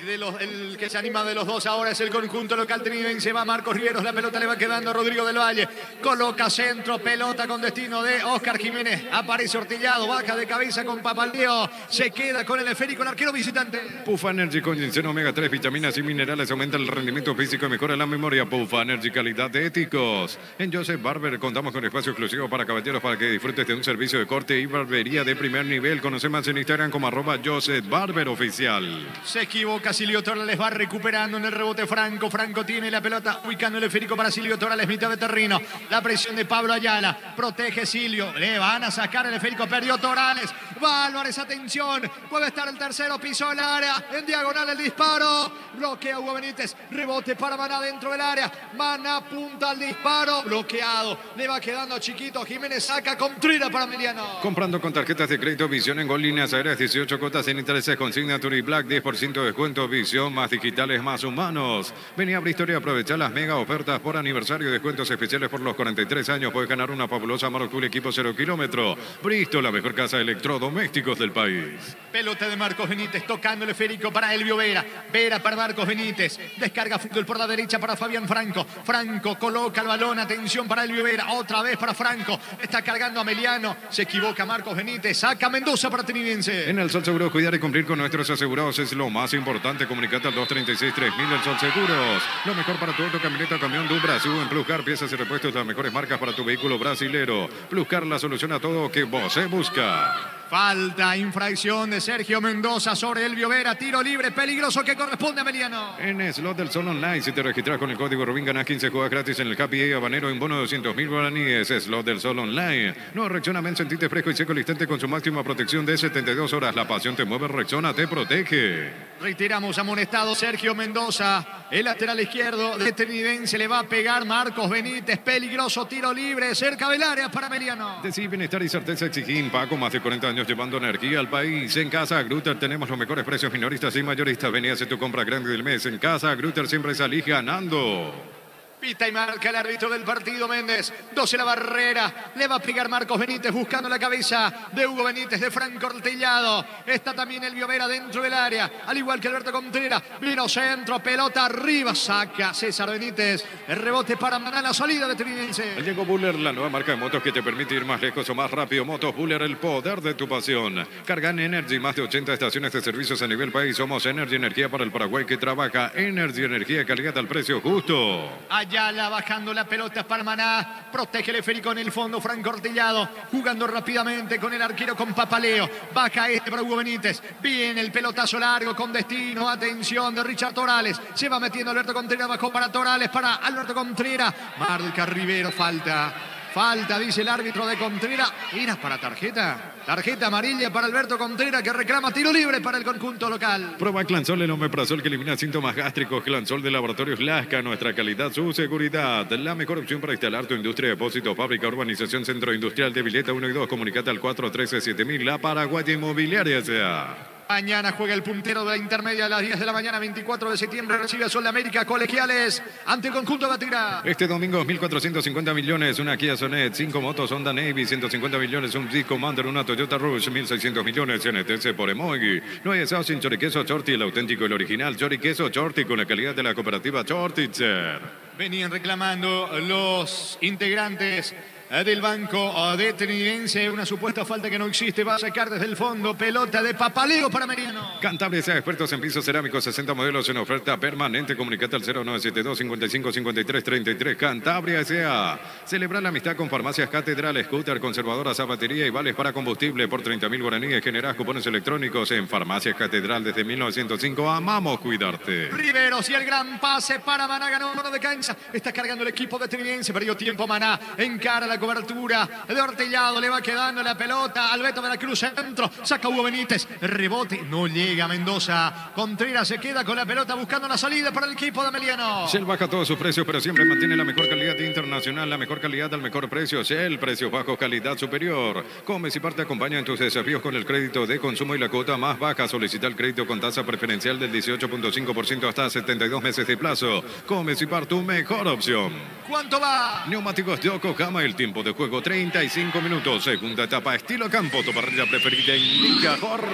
El que se anima de los dos ahora es el conjunto local trinidense. Va Marcos Riveros, la pelota le va quedando a Rodrigo del Valle. Coloca centro, pelota con destino de Oscar Jiménez. Aparece Ortillado, baja de cabeza con Papaldeo. Se queda con el esférico el arquero visitante. Pufa Energy con ginseno omega 3, vitaminas y minerales aumenta el rendimiento físico y mejora la memoria. Pufa Energy, calidad de éticos. En Joseph Barber contamos con espacio exclusivo para caballeros para que disfrutes de un servicio de corte y barbería de primer nivel. Conoce más en Instagram como @Joseph Barber oficial. Se equivoca Silvio Torales, va recuperando en el rebote Franco. Franco tiene la pelota, ubicando el esférico para Silvio Torales, mitad de terreno. La presión de Pablo Ayala, protege Silvio. Le van a sacar el esférico, perdió Torales. Va Álvarez, atención, puede estar el tercero, pisó el área, en diagonal el disparo. Bloquea Hugo Benítez, rebote para Maná dentro del área. Maná apunta al disparo, bloqueado. Le va quedando chiquito, Jiménez saca con Trina para Emiliano. Comprando con tarjetas de crédito Visión en Gol Líneas Aéreas, 18 cuotas sin intereses con Signature Black, 10% de descuento. Visión, más digitales, más humanos. Vení a Bristol y aprovecha las mega ofertas por aniversario, descuentos especiales por los 43 años. Puedes ganar una fabulosa Maroc Tool equipo 0 kilómetro. Bristol, la mejor casa de electrodomésticos del país. Pelota de Marcos Benítez, tocando el esférico para Elvio Vera. Vera para Marcos Benítez. Descarga fútbol por la derecha para Fabián Franco. Franco coloca el balón, atención para Elvio Vera. Otra vez para Franco. Está cargando a Meliano. Se equivoca Marcos Benítez. Saca Mendoza para Trinidense. En el Sol Seguros, cuidar y cumplir con nuestros asegurados es lo más importante. Comunicate al 236-3000 del Sol Seguros. Lo mejor para tu auto, camioneta, camión de Brasil. En Pluscar, piezas y repuestos, las mejores marcas para tu vehículo brasilero. Pluscar, la solución a todo que vos se busca. Falta, infracción de Sergio Mendoza sobre Elvio Vera. Tiro libre, peligroso que corresponde a Meliano. En Slot del Sol Online, si te registras con el código Rubín, ganas 15 juegos gratis en el Happy Habanero en bono de 200.000 guaraníes. Slot del Sol Online. No, Rexona Men, sentite fresco y seco al instante con su máxima protección de 72 horas. La pasión te mueve, Rexona te protege. Reiteramos, amonestado Sergio Mendoza. El lateral izquierdo de Trinidense le va a pegar Marcos Benítez. Peligroso tiro libre, cerca del área para Meliano. Decí bienestar y certeza Exigín. Paco, más de 40 años llevando energía al país. En Casa Grutter tenemos los mejores precios minoristas y mayoristas. Vení a hacer tu compra grande del mes. En Casa Grutter siempre salís ganando. Pita y marca el árbitro del partido, Méndez. 12 la barrera. Le va a pegar Marcos Benítez buscando la cabeza de Hugo Benítez, de Franco Ortillado. Está también Elvio Vera dentro del área, al igual que Alberto Contreras. Vino centro, pelota arriba. Saca César Benítez. El rebote para Maná, la salida de Trinense. Llegó Buller, la nueva marca de motos que te permite ir más lejos o más rápido. Motos Buller, el poder de tu pasión. Carga en Energy, más de 80 estaciones de servicios a nivel país. Somos Energy, energía para el Paraguay que trabaja. Energy, energía, calidad al precio justo. Ayala bajando la pelota para Maná. Protege el esférico en el fondo. Franco Ortillado jugando rápidamente con el arquero con Papaleo. Baja este para Hugo Benítez. Viene el pelotazo largo con destino. Atención de Richard Torales. Se va metiendo Alberto Contreras. Bajó para Torales. Para Alberto Contreras. Marca Rivero. Falta. Falta, dice el árbitro de Contreras. ¿Era para tarjeta? Tarjeta amarilla para Alberto Contreras, que reclama tiro libre para el conjunto local. Prueba Clansol, el omeprazol que elimina síntomas gástricos. Clansol de Laboratorios Lasca, nuestra calidad, su seguridad. La mejor opción para instalar tu industria, depósito, fábrica, urbanización, centro industrial de Vileta 1 y 2. Comunicate al 413-7000. La Paraguaya Inmobiliaria sea. Mañana juega el puntero de la intermedia a las 10 de la mañana, 24 de septiembre. Recibe a Sol de América Colegiales ante el conjunto de Batirá. Este domingo 1.450 millones, una Kia Sonet, 5 motos Honda Navy, 150 millones, un Jeep Commander, una Toyota Rush, 1.600 millones, NTC por Emoji. No hay asado sin choriqueso Chorti, el auténtico, el original. Choriqueso Chorti con la calidad de la cooperativa Chortitzer. Venían reclamando los integrantes del banco de Trinidense una supuesta falta que no existe. Va a sacar desde el fondo, pelota de Papaleo para Meriano. Cantabria sea expertos en pisos cerámicos, 60 modelos en oferta permanente. Comunicate al 0972 55 53 33. Cantabria sea. Celebrar la amistad con Farmacias Catedral, Scooter, conservadoras, zapatería y vales para combustible por 30.000 guaraníes. Generás cupones electrónicos en Farmacias Catedral desde 1905. Amamos cuidarte. Riveros y el gran pase para Maná, ganó uno de cancha. Está cargando el equipo de Trinidense, perdió tiempo Maná, encara la cobertura de Ortellado, le va quedando la pelota al Beto de la Cruz, centro, saca Hugo Benítez, rebote, no llega Mendoza. Contreras se queda con la pelota buscando la salida para el equipo de Ameliano. Shell baja todos sus precios, pero siempre mantiene la mejor calidad internacional, la mejor calidad al mejor precio. Shell, precios bajos, calidad superior. Comes y parte acompaña en tus desafíos con el crédito de consumo y la cuota más baja. Solicita el crédito con tasa preferencial del 18.5% hasta 72 meses de plazo. Comes y par, tu mejor opción. ¿Cuánto va? Neumáticos de Yokohama, el tiempo de juego 35 minutos. Segunda etapa, estilo campo, tu parrilla preferida indica Jorge.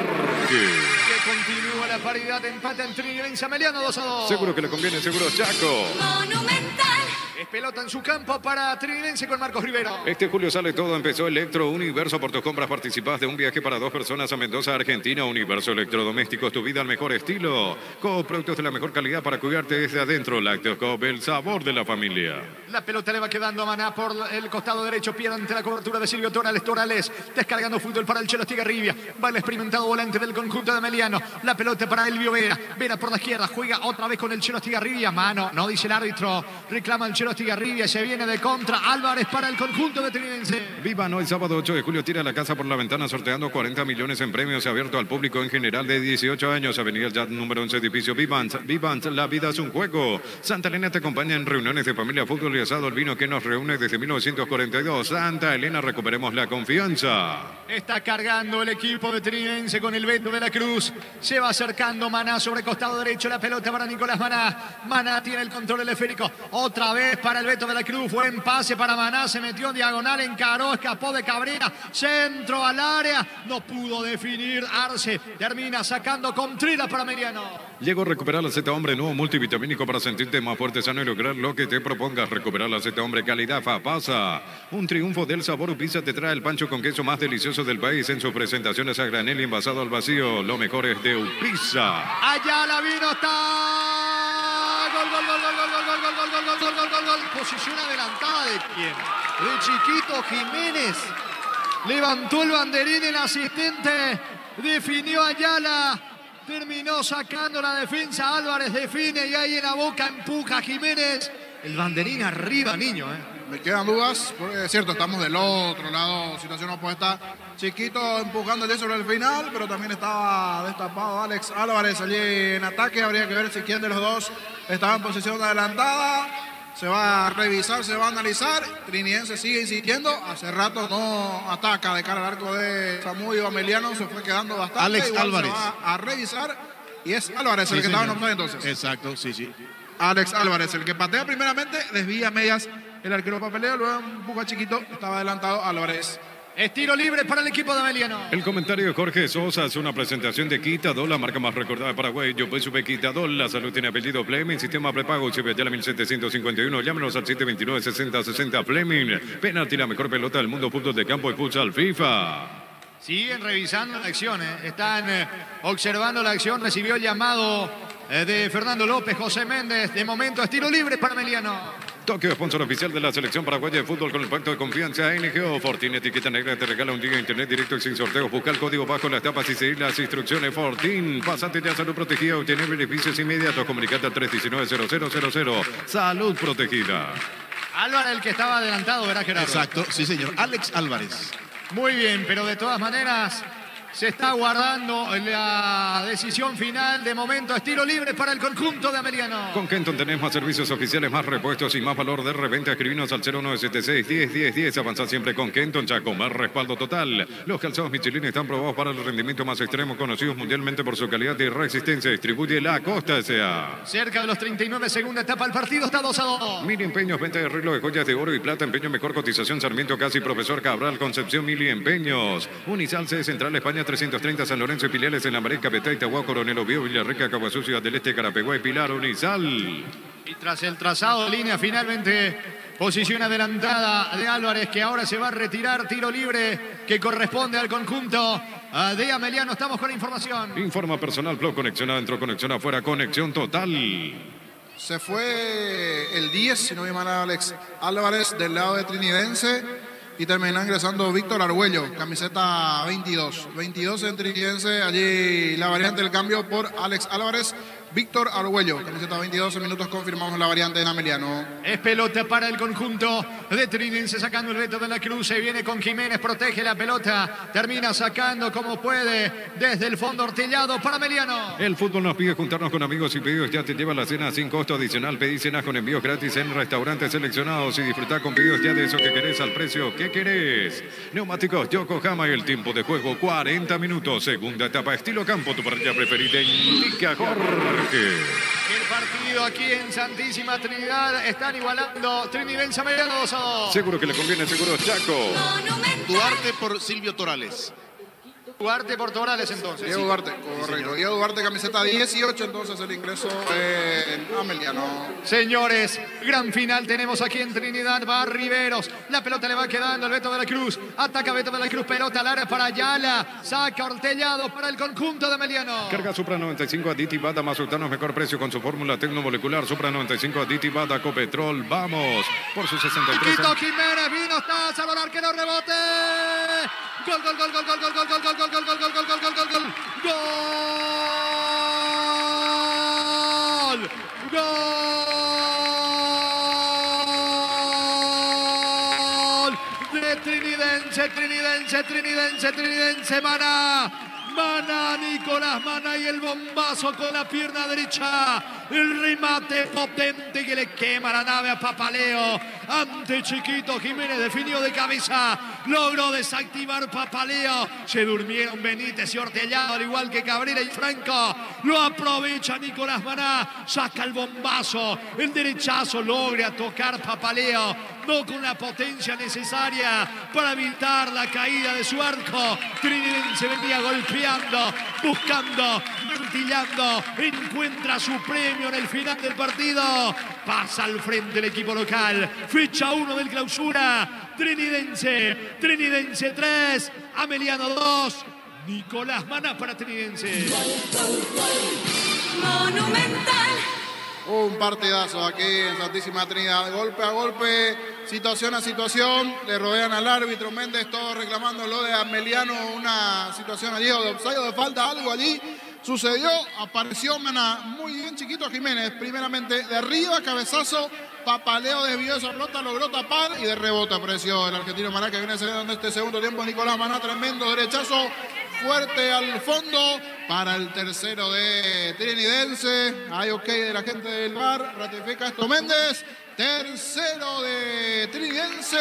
Que continúa la paridad de empate en Trinidense Ameliano 2-2. Seguro que le conviene, seguro Chaco. Monumental. Es pelota en su campo para Trinidense con Marcos Rivero. Este julio sale todo, empezó Electro Universo. Por tus compras participás de un viaje para 2 personas a Mendoza, Argentina. Universo Electrodomésticos, tu vida al mejor estilo. Coop, productos de la mejor calidad para cuidarte desde adentro. Lácteos Coop, el sabor de la familia. La pelota le va quedando a Maná por el costado derecho. Pierde ante la cobertura de Silvio Torales. Descargando fútbol para el Chelo Estigarribia. Va el experimentado volante del conjunto de Ameliano. La pelota para Elvio Vera. Vera por la izquierda. Juega otra vez con el Chelo Estigarribia. Mano, no dice el árbitro. Reclama el Chelo Estigarribia. Se viene de contra. Álvarez para el conjunto de Trinidense. Viva no el sábado 8 de julio. Tira la casa por la ventana sorteando 40 millones en premios. Abierto al público en general de 18 años. Avenida Yat número 11, edificio Vivant. Vivant, la vida es un juego. Santa Elena te acompaña en reuniones de familia, fútbol y asado. El vino que nos reúne desde 1942. Santa Elena, recuperemos la confianza. Está cargando el equipo de Trinidense con el Beto de la Cruz. Se va acercando Maná sobre costado derecho. La pelota para Nicolás Maná. Maná tiene el control del esférico. Otra vez para el Beto de la Cruz. Buen pase para Maná. Se metió en diagonal, encaró, escapó de Cabrera. Centro al área. No pudo definir Arce. Termina sacando Contreras para Meriano. Llegó a recuperar la Z Hombre, nuevo multivitamínico para sentirte más fuerte, sano y lograr lo que te propongas. Recuperar la Z Hombre, calidad Fapasa. Un triunfo del sabor Upisa te trae el pancho con queso más delicioso del país en sus presentaciones a granel y envasado al vacío. Lo mejor es de Upisa. Allá la vino, está. Gol, gol, gol, gol, gol, gol, gol, gol, gol, gol, gol, gol, gol, gol. Posición adelantada de quién? De Chiquito Jiménez. Levantó el banderín el asistente. Definió Ayala. Terminó sacando la defensa. Álvarez define y ahí en la boca empuja Jiménez. El banderín arriba, niño. Me quedan dudas, porque es cierto, estamos del otro lado, situación opuesta. Chiquito empujándole sobre el final, pero también estaba destapado Alex Álvarez allí en ataque. Habría que ver si quién de los dos estaba en posición adelantada. Se va a revisar, se va a analizar. Trinidense sigue insistiendo. Hace rato no ataca de cara al arco de Samudio Ameliano. Se fue quedando bastante. Alex Igual Álvarez. se va a revisar. Y es Álvarez el que estaba en offside entonces. Exacto, sí, sí. Alex Álvarez, el que patea primeramente, desvía medias el arquero Papaleo, luego empuja Chiquito, estaba adelantado Álvarez. Es tiro libre para el equipo de Ameliano. El comentario de Jorge Sosa es una presentación de Quitadol, la marca más recordada de Paraguay. Yo pues supe Quitadol, la salud tiene apellido Fleming, sistema prepago, la 1751. Llámenos al 729-6060 Fleming. Penalti, la mejor pelota del mundo, fútbol de campo y futsal FIFA. Siguen revisando la acción, están observando la acción. Recibió el llamado de Fernando López, José Méndez. De momento es tiro libre para Ameliano. Tokio, sponsor oficial de la selección paraguaya de fútbol con el pacto de confianza NGO. Fortín, etiqueta negra, te regala un día de internet directo y sin sorteos. Busca el código bajo las tapas y seguir las instrucciones. Fortín, pasate ya salud protegida, obtener beneficios inmediatos. Comunicate al 319-0000. Salud protegida. Álvarez, el que estaba adelantado, ¿verdad, Gerardo? Exacto, sí, señor. Alex Álvarez. Muy bien, pero de todas maneras se está guardando la decisión final. De momento es tiro libre para el conjunto de Ameliano. Con Kenton tenés más servicios oficiales, más repuestos y más valor de reventa. Escribinos al 0976-10-10-10. Avanzá siempre con Kenton, Chaco. Más respaldo total. Los calzados Michelin están probados para el rendimiento más extremo, conocidos mundialmente por su calidad y resistencia. Distribuye La Costa S.A. Cerca de los 39, segunda etapa. El partido está 2-2. Mili Empeños, venta de arreglo de joyas de oro y plata. Empeño mejor cotización. Sarmiento Casi, Profesor Cabral, Concepción, Mili Empeños. Unisalce, Central España 330, San Lorenzo y Filiales en la Mareca, Petá, Itagua, Coronel Oviedo, Villarrica, Caguazú, Ciudad del Este, Carapeguá y Pilar, Unisal. Y tras el trazado de línea, finalmente posición adelantada de Álvarez, que ahora se va a retirar. Tiro libre que corresponde al conjunto de Ameliano. Estamos con información. Informa personal, Flow, conexión adentro, conexión afuera, conexión total. Se fue el 10, si no me mal, Alex Álvarez del lado de Trinidense. Y termina ingresando Víctor Argüello, camiseta 22. 22 en Trinidense, allí la variante del cambio por Alex Álvarez. Víctor Argüello, camiseta 22, en minutos confirmamos la variante en Ameliano. Es pelota para el conjunto de Trinidense, sacando el Beto de la Cruz. Se viene con Jiménez, protege la pelota. Termina sacando como puede desde el fondo Ortellado para Ameliano. El fútbol nos pide juntarnos con amigos y pedidos. Ya te lleva la cena sin costo adicional. Pedí cenas con envíos gratis en restaurantes seleccionados y disfrutar con pedidos ya de eso que querés al precio que querés. Neumáticos Yokohama y el tiempo de juego 40 minutos. Segunda etapa, estilo campo, tu parrilla preferida. Indica Jorge. El partido aquí en Santísima Trinidad están igualando Trinidense Ameliano 2-2. Seguro que le conviene, seguro Chaco. Duarte por Silvio Torales. Duarte por Torales, entonces. Diego Duarte, correcto. Diego Duarte, camiseta 18, entonces el ingreso en Ameliano. Señores, gran final tenemos aquí en Trinidad. Va Riveros, la pelota le va quedando el Beto de la Cruz. Ataca Beto de la Cruz, pelota al área para Ayala. Saca Ortellado para el conjunto de Ameliano. Carga Supra 95 aditivada más sultanos, mejor precio con su fórmula tecnomolecular. Supra 95 aditivada Copetrol. Vamos por sus 63 Chiquito Jiménez vino, está a salvar que no rebote. Gol, gol, gol, gol, gol, gol, gol, gol, gol, gol, gol, gol, gol, gol, gol, gol, gol. Gol. Gol de Trinidense, Mana, Nicolás Mana, y el bombazo con la pierna derecha. El remate potente que le quema la nave a Papaleo. Ante Chiquito Jiménez, definió de cabeza. Logró desactivar Papaleo. Se durmieron Benítez y Ortellado, al igual que Cabrera y Franco. Lo aprovecha Nicolás Maná. Saca el bombazo. El derechazo logra tocar Papaleo. No con la potencia necesaria para evitar la caída de su arco. Trinidense venía golpeando, buscando, martillando. Encuentra su premio en el final del partido. Pasa al frente el equipo local. Fecha 1 del clausura. Trinidense 3, Ameliano 2. Nicolás Maná para Trinidense. Monumental. Un partidazo aquí en Santísima Trinidad, golpe a golpe, situación a situación, le rodean al árbitro Méndez, todos reclamando lo de Ameliano, una situación allí, o de offside, o de falta, algo allí sucedió, apareció Maná, muy bien Chiquito Jiménez, primeramente de arriba, cabezazo, Papaleo desvió esa pelota, logró tapar y de rebote apareció el argentino Maná, que viene cediendo en este segundo tiempo. Nicolás Maná, tremendo derechazo, fuerte al fondo para el tercero de Trinidense. Hay ok de la gente del VAR, ratifica esto Méndez. Tercero de Trinidense,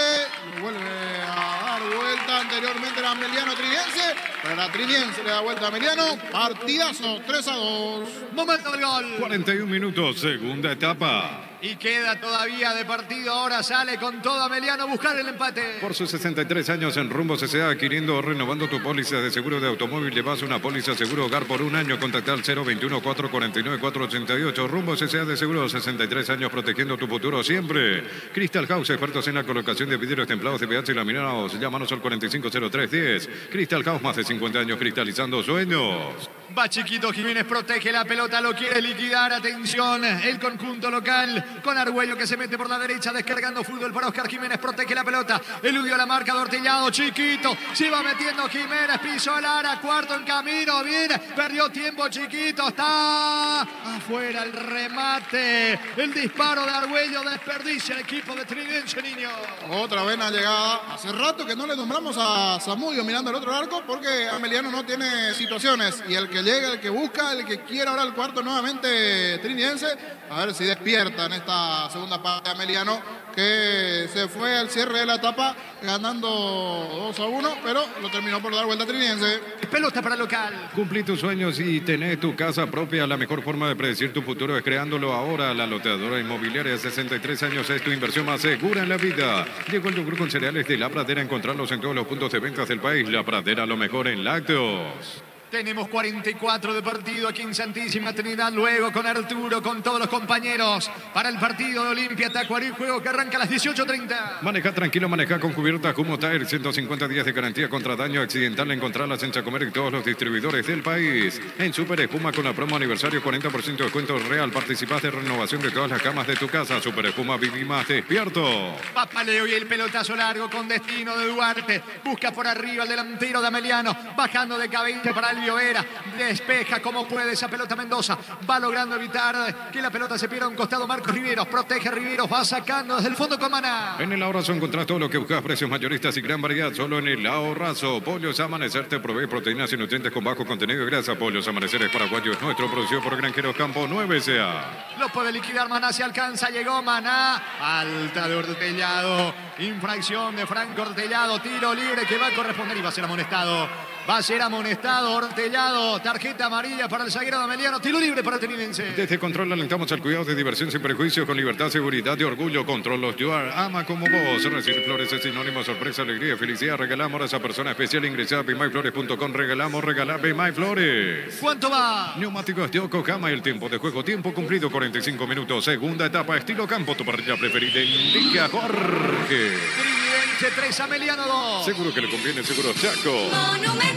lo vuelve a dar vuelta. Anteriormente era Ameliano Trinidense, pero era Trinidense, le da vuelta a Ameliano. Partidazo, 3-2. Momento del gol. 41 minutos, segunda etapa. Y queda todavía de partido. Ahora sale con todo Ameliano a buscar el empate. Por sus 63 años en Rumbo CCA, adquiriendo o renovando tu póliza de seguro de automóvil, llevas una póliza seguro hogar por un año. Contacta al 021-449-488. Rumbo CCA de seguro, 63 años protegiendo tu futuro siempre. Crystal House, expertos en la colocación de vidrios templados, CPH y laminados. Llámanos al 450310. Crystal House, más de 50 años cristalizando sueños. Va Chiquito Jiménez, protege la pelota, lo quiere liquidar. Atención, el conjunto local con Argüello que se mete por la derecha, descargando fútbol para Oscar Jiménez. Protege la pelota, eludió la marca de Ortellado. Chiquito, se va metiendo Jiménez, pisó el área, cuarto en camino. Bien, perdió tiempo Chiquito, está afuera el remate. El disparo de Argüello desperdicia el equipo de Trinidense, niño. Otra buena llegada. Hace rato que no le nombramos a Zamudio mirando el otro arco porque Ameliano no tiene situaciones. Y el que llega, el que busca, el que quiere ahora el cuarto nuevamente Trinidense. A ver si despierta en esta segunda parte Ameliano, que se fue al cierre de la etapa ganando 2-1, pero lo terminó por dar vuelta a Trinidense. Pelota para el local. Cumplí tus sueños y tenés tu casa propia. La mejor forma de predecir tu futuro es creándolo ahora. La loteadora inmobiliaria, 63 años, es tu inversión más segura en la vida. Llegó el yogur con cereales de La Pradera. Encontrarlos en todos los puntos de ventas del país. La Pradera, lo mejor en lácteos. Tenemos 44 de partido aquí en Santísima Trinidad. Luego con Arturo, con todos los compañeros para el partido de Olimpia Tacuarí. Juego que arranca a las 18:30. Maneja tranquilo, maneja con cubierta Humo Tire. 150 días de garantía contra daño accidental. Encontrarlas en Chacomer y todos los distribuidores del país. En Super Espuma con la promo aniversario, 40% de descuento real. Participás de renovación de todas las camas de tu casa. Super Espuma, viví más despierto. Papaleo y el pelotazo largo con destino de Duarte. Busca por arriba el delantero de Ameliano. Bajando de cabeza para el Vera, despeja como puede esa pelota Mendoza, va logrando evitar que la pelota se pierda a un costado. Marcos Riveros, protege a Riveros, va sacando desde el fondo con Maná. En el Ahorrazo encontrás todo lo que buscas, precios mayoristas y gran variedad solo en el Ahorrazo. Pollos Amanecer te provee proteínas y nutrientes con bajo contenido de grasa. Pollos Amanecer es paraguayo, es nuestro, producido por Granjeros Campo 9 SA. Lo puede liquidar Maná, se alcanza, llegó Maná, falta de Ortellado, infracción de Franco Ortellado, tiro libre que va a corresponder y va a ser amonestado. Va a ser amonestado Ortellado, tarjeta amarilla para el zaguero de Ameliano, tiro libre para Trinidense. Desde Control alentamos al cuidado de diversión sin prejuicios, con libertad, seguridad y orgullo. Control los Yuar, ama como vos. Recibir flores es sinónimo, sorpresa, alegría, felicidad. Regalamos a esa persona especial. Ingresa a bemyflores.com. Regala Bemyflores. ¿Cuánto va? Neumáticos de Yokohama, el tiempo de juego, tiempo cumplido, 45 minutos. Segunda etapa, estilo campo, tu parrilla preferida. Indica Jorge. Trinidense 3, Ameliano 2. Seguro que le conviene, seguro Chaco. Monumental.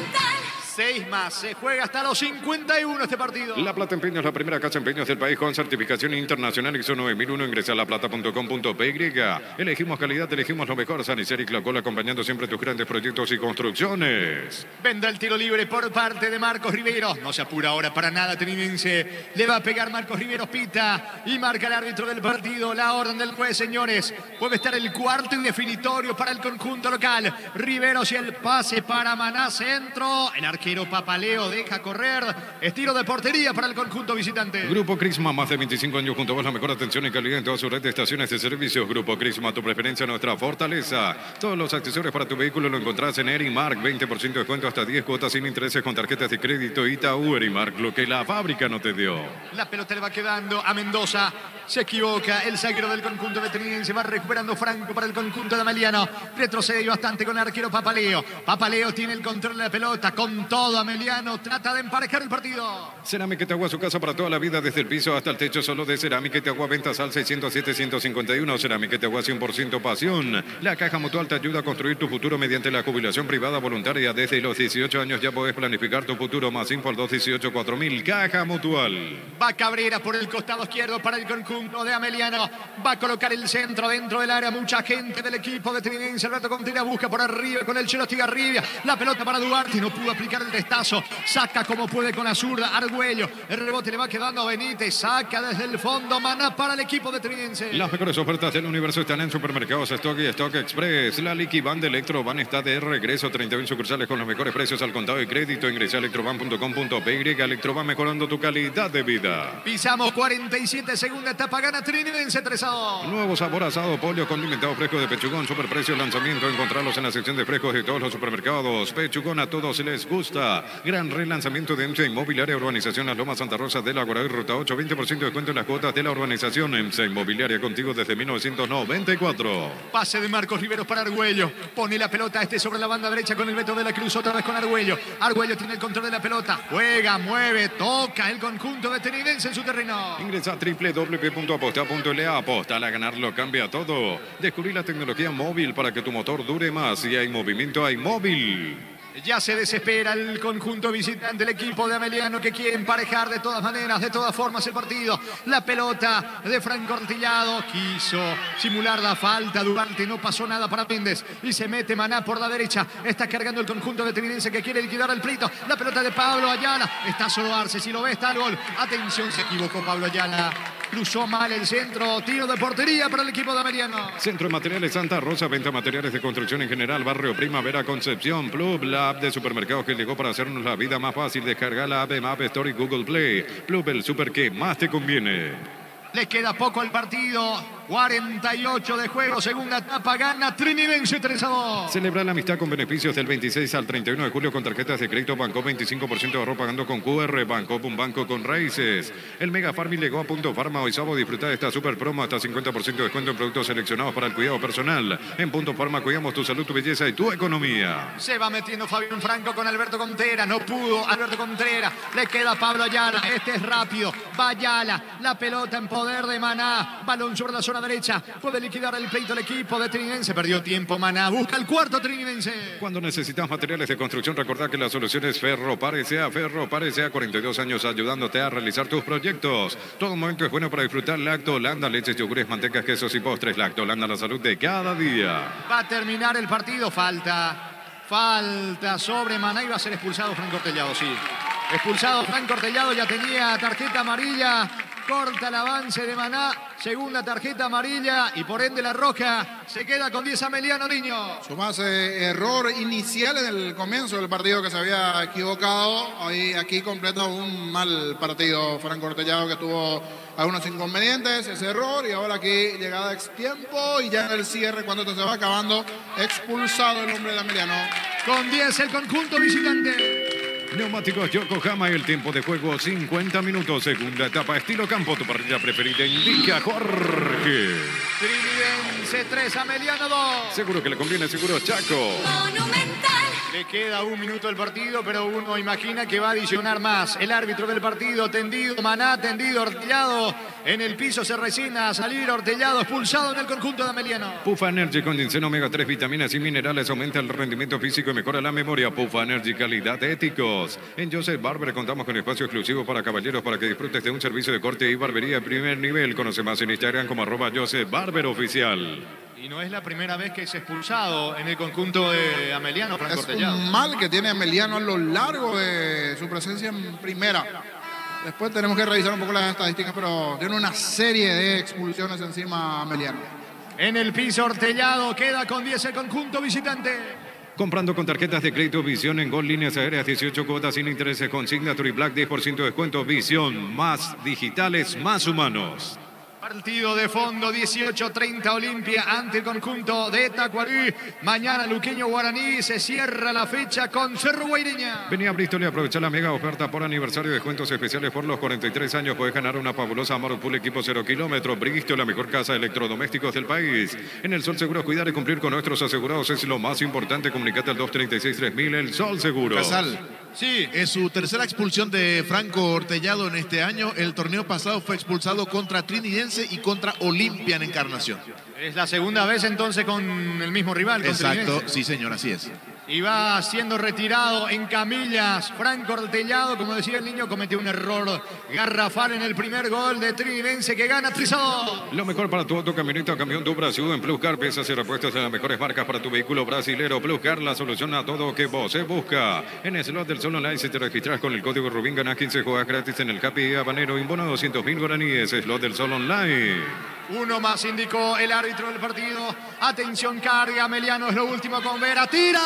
6 más, se juega hasta los 51 este partido. La Plata Empeños, la primera casa de empeños del país con certificación internacional ISO 9001. Ingresa a laplata.com.py. Elegimos calidad, elegimos lo mejor. Sanicer y Clacola, acompañando siempre tus grandes proyectos y construcciones. Vendrá el tiro libre por parte de Marcos Riveros. No se apura ahora para nada Trinidense. Le va a pegar Marcos Riveros, pita y marca el árbitro del partido. La orden del juez, señores. Puede estar el cuarto y definitorio para el conjunto local. Riveros y el pase para Maná, centro. El arquero Papaleo deja correr. Estilo de portería para el conjunto visitante. Grupo Crisma, más de 25 años junto a vos, la mejor atención y calidad en toda su red de estaciones de servicios. Grupo Crisma, tu preferencia, nuestra fortaleza. Todos los accesorios para tu vehículo lo encontrás en Erimark. 20% de descuento hasta 10 cuotas sin intereses con tarjetas de crédito Itaú. Erimark, lo que la fábrica no te dio. La pelota le va quedando a Mendoza. Se equivoca el zaguero del conjunto Trinidense. Va recuperando Franco para el conjunto de Ameliano. Retrocede bastante con el arquero Papaleo. Papaleo tiene el control de la pelota. Con todo Ameliano trata de emparejar el partido. Cerámica Te Agua, su casa para toda la vida, desde el piso hasta el techo, solo de Cerámica Te Agua. Ventas al 607-151. Cerámica Te Agua, 100% pasión. La Caja Mutual te ayuda a construir tu futuro mediante la jubilación privada voluntaria. Desde los 18 años ya podés planificar tu futuro. Más info al 218-4000. Caja Mutual. Va Cabrera por el costado izquierdo para el conjunto de Ameliano. Va a colocar el centro dentro del área. Mucha gente del equipo de Trinidense. Alberto Contreras busca por arriba con el Chelo Estigarribia. La pelota para Duarte. No pudo aplicar el testazo. Saca como puede con la zurda Argüello. El rebote le va quedando a Benítez. Saca desde el fondo Maná para el equipo de Trinidense. Las mejores ofertas del universo están en Supermercados Stock y Stock Express. La Liquiban de Electroban está de regreso. 31 sucursales con los mejores precios al contado y crédito. Ingresa a electroban.com.py. Electroban, mejorando tu calidad de vida. Pisamos 47, segunda etapa. Gana Trinidense 3-2. Nuevo sabor asado, pollo condimentado fresco de Pechugón. Superprecio lanzamiento. Encontrarlos en la sección de frescos de todos los supermercados. Pechugón, a todos les gusta. Gran relanzamiento de EMSA Inmobiliaria, Urbanización Las Lomas, Santa Rosa de la Guaraí, Ruta 8. 20% de descuento en las cuotas de la urbanización. EMSA Inmobiliaria, contigo desde 1994. Pase de Marcos Riveros para Argüello. Pone la pelota sobre la banda derecha con el Beto de la Cruz. Otra vez con Argüello. Argüello tiene el control de la pelota. Juega, mueve, toca el conjunto de Trinidense en su terreno. Ingresa a www.aposta.la. Aposta a ganarlo, cambia todo. Descubrí la tecnología móvil para que tu motor dure más. Y hay movimiento, hay móvil. Ya se desespera el conjunto visitante, el equipo de Ameliano, que quiere emparejar de todas maneras, de todas formas el partido. La pelota de Franco Ortellado, quiso simular la falta. Duarte, no pasó nada para Méndez. Y se mete Maná por la derecha. Está cargando el conjunto de Trinense que quiere liquidar el pleito. La pelota de Pablo Ayala. Está solo Arce, si lo ve está el gol. Atención, se equivocó Pablo Ayala. Cruzó mal el centro, tiro de portería para el equipo de Ameliano. Centro de Materiales Santa Rosa, venta materiales de construcción en general, Barrio Primavera, Concepción, Plub, la app de supermercados que llegó para hacernos la vida más fácil. Descarga la app de App Store y Google Play. Plub, el super que más te conviene. Le queda poco al partido. 48 de juego, segunda etapa, gana Trinidense 3-2. Celebra la amistad con beneficios del 26 al 31 de julio con tarjetas de crédito Banco, 25% de ahorro pagando con QR, Banco, un banco con raíces. El Mega Farmi llegó a Punto Farma hoy sábado. Disfruta de esta super promo, hasta 50% de descuento en productos seleccionados para el cuidado personal. En Punto Farma cuidamos tu salud, tu belleza y tu economía. Se va metiendo Fabián Franco con Alberto Contreras, no pudo Alberto Contreras, le queda Pablo Ayala, este es rápido, va Ayala, la pelota en poder de Maná, balón sobre la zona derecha, puede liquidar el pleito el equipo de Trinense, perdió tiempo Maná, busca el cuarto Trinense. Cuando necesitas materiales de construcción, recordá que la solución es Ferropar S.A. Ferropar S.A. 42 años ayudándote a realizar tus proyectos. Todo momento es bueno para disfrutar Lacto Holanda, leches, yogures, mantecas, quesos y postres. Lacto Holanda, la salud de cada día. Va a terminar el partido, falta sobre Maná y va a ser expulsado Franco Ortellado, sí. Expulsado Franco Ortellado, ya tenía tarjeta amarilla. Corta el avance de Maná, segunda tarjeta amarilla y por ende la roja. Se queda con 10 Ameliano, niño. Su más error inicial en el comienzo del partido, que se había equivocado. Aquí completa un mal partido Franco Ortellado, que tuvo algunos inconvenientes, ese error, y ahora aquí llegada a extiempo y ya en el cierre, cuando esto se va acabando, expulsado el hombre de Ameliano. Con 10 el conjunto visitante. Neumáticos Yokohama, el tiempo de juego 50 minutos, segunda etapa, estilo campo, tu parrilla preferida, indica Jorge. Trinidense 3, Ameliano 2. Seguro que le conviene, seguro Chaco. Monumental. Le queda un minuto del partido, pero uno imagina que va a adicionar más. El árbitro del partido, tendido Maná, tendido Ortellado. En el piso se resigna a salir Ortellado, expulsado en el conjunto de Ameliano. Pufa Energy con ginseno omega 3, vitaminas y minerales, aumenta el rendimiento físico y mejora la memoria. Pufa Energy, calidad de éticos. En Joseph Barber contamos con espacio exclusivo para caballeros para que disfrutes de un servicio de corte y barbería de primer nivel. Conoce más en Instagram como @JosephBarberOficial. Y no es la primera vez que es expulsado en el conjunto de Ameliano, Franco Es Ortellado. un mal que tiene Ameliano a lo largo de su presencia en primera. Después tenemos que revisar un poco las estadísticas, pero tiene una serie de expulsiones encima Ameliano. En el piso Ortellado, queda con 10 el conjunto visitante. Comprando con tarjetas de crédito Visión en Gol Líneas Aéreas, 18 cuotas sin intereses con Signature y Black, 10% de descuento. Visión, más digitales, más humanos. Partido de fondo, 18:30 Olimpia ante el conjunto de Tacuarí. Mañana Luqueño Guaraní, se cierra la fecha con Cerro Guaireña. Vení a Bristol y aprovecha la mega oferta por aniversario, descuentos especiales por los 43 años. Puedes ganar una fabulosa Amarpool equipo 0 kilómetros. Bristol, la mejor casa de electrodomésticos del país. En El Sol Seguro, cuidar y cumplir con nuestros asegurados es lo más importante. Comunicate al 236-3000, El Sol Seguro. Casal. Sí. Es su tercera expulsión de Franco Ortellado en este año. El torneo pasado fue expulsado contra Trinidense y contra Olimpia en Encarnación. Es la segunda vez entonces con el mismo rival. Con Exacto, Trinense. sí señor, así es. Y va siendo retirado en camillas Franco Ortellado. Como decía el niño, cometió un error garrafal en el primer gol de Trinidense, que gana 3-2. Lo mejor para tu auto, camioneta o camión, tu Brasil en Pluscar. Piezas y repuestos en las mejores marcas para tu vehículo brasilero. Pluscar, la solución a todo que vos se busca. En el Slot del Sol Online, si te registras con el código Rubín, ganas 15 jugadas gratis en el Capi Habanero. Imbono 200.000 guaraníes. Slot del Sol Online. Uno más indicó el árbitro del partido. Atención, carga Ameliano, es lo último con Vera. ¡Tira!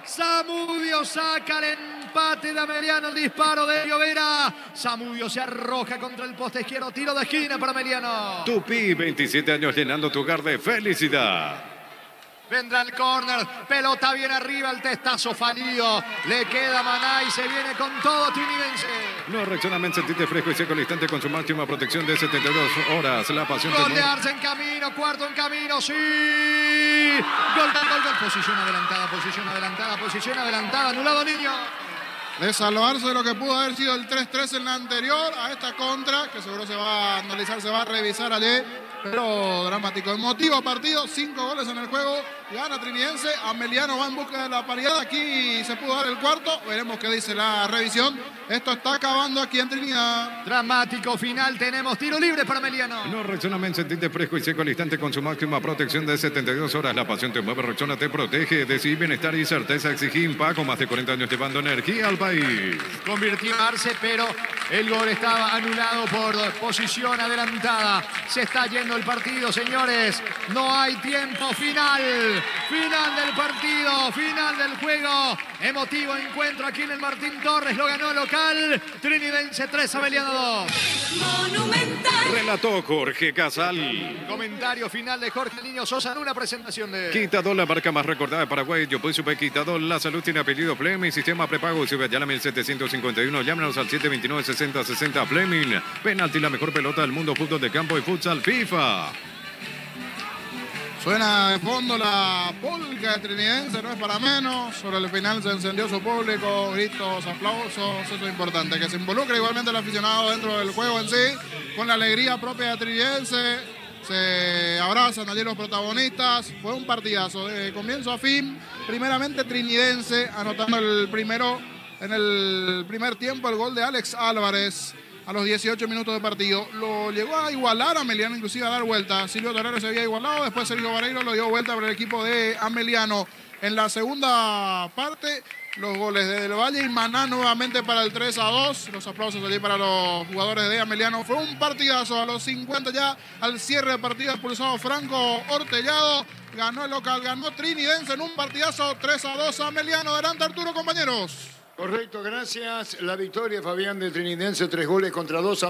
Zamudio saca el empate de Ameliano, el disparo de Llovera. Zamudio se arroja contra el poste izquierdo, tiro de esquina para Ameliano. Tupi, 27 años llenando tu hogar de felicidad. Vendrá el córner, pelota bien arriba, el testazo fallido. Le queda Maná y se viene con todo Trinidense. No reaccionamente, sentite fresco y seco al instante con su máxima protección de 72 horas. La pasión Gol del de mundo. Arce en camino, cuarto en camino, sí. Gol. Posición adelantada, anulado, niño. De salvarse de lo que pudo haber sido el 3-3 en la anterior a esta contra, que seguro se va a analizar, se va a revisar allí, pero dramático. Emotivo partido, 5 goles en el juego, Gana Trinidense. Ameliano va en busca de la paridad. Aquí se pudo dar el cuarto. Veremos qué dice la revisión. Esto está acabando aquí en Trinidad. Dramático final. Tenemos tiro libre para Ameliano. No, Rexona, sentirte fresco y seco al instante con su máxima protección de 72 horas. La pasión te mueve, Rexona te protege. Decide bienestar y certeza. Exigí Impaco. Más de 40 años llevando energía al país. Convirtió a Arce, pero el gol estaba anulado por posición adelantada. Se está yendo el partido, señores. No hay tiempo. Final. Final del partido. Final del juego. Emotivo encuentro aquí en el Martín Torres. Lo ganó el local. Trinidense 3, Ameliano 2. Monumental. Relató Jorge Casal. Comentario final de Jorge Niño Sosa en una presentación de... Quitador, la marca más recordada de Paraguay. Yo puedo super Quitador. La salud tiene apellido Fleming. Sistema prepago. Sube allá a la 1751. Llámenos al 729-6060 Fleming. Penalti, la mejor pelota del mundo. Fútbol de campo y futsal FIFA. Suena de fondo la polca de Trinidense, no es para menos. Sobre el final se encendió su público, gritos, aplausos, eso es importante. Que se involucre igualmente el aficionado dentro del juego en sí, con la alegría propia de Trinidense. Se abrazan allí los protagonistas. Fue un partidazo de comienzo a fin. Primeramente Trinidense anotando el primero en el primer tiempo, el gol de Alex Álvarez. A los 18 minutos de partido, lo llegó a igualar a Ameliano, inclusive a dar vuelta. Silvio Torero se había igualado, después Sergio Vareiro lo dio vuelta para el equipo de Ameliano. En la segunda parte, los goles de Del Valle y Maná nuevamente para el 3-2. Los aplausos allí para los jugadores de Ameliano. Fue un partidazo a los 50 ya, al cierre de partido expulsado Franco Hortellado. Ganó el local, ganó Trinidense en un partidazo 3-2 a Ameliano. Adelante Arturo, compañeros. Correcto, gracias. La victoria, Fabián, de Trinidense, 3 goles contra 2 a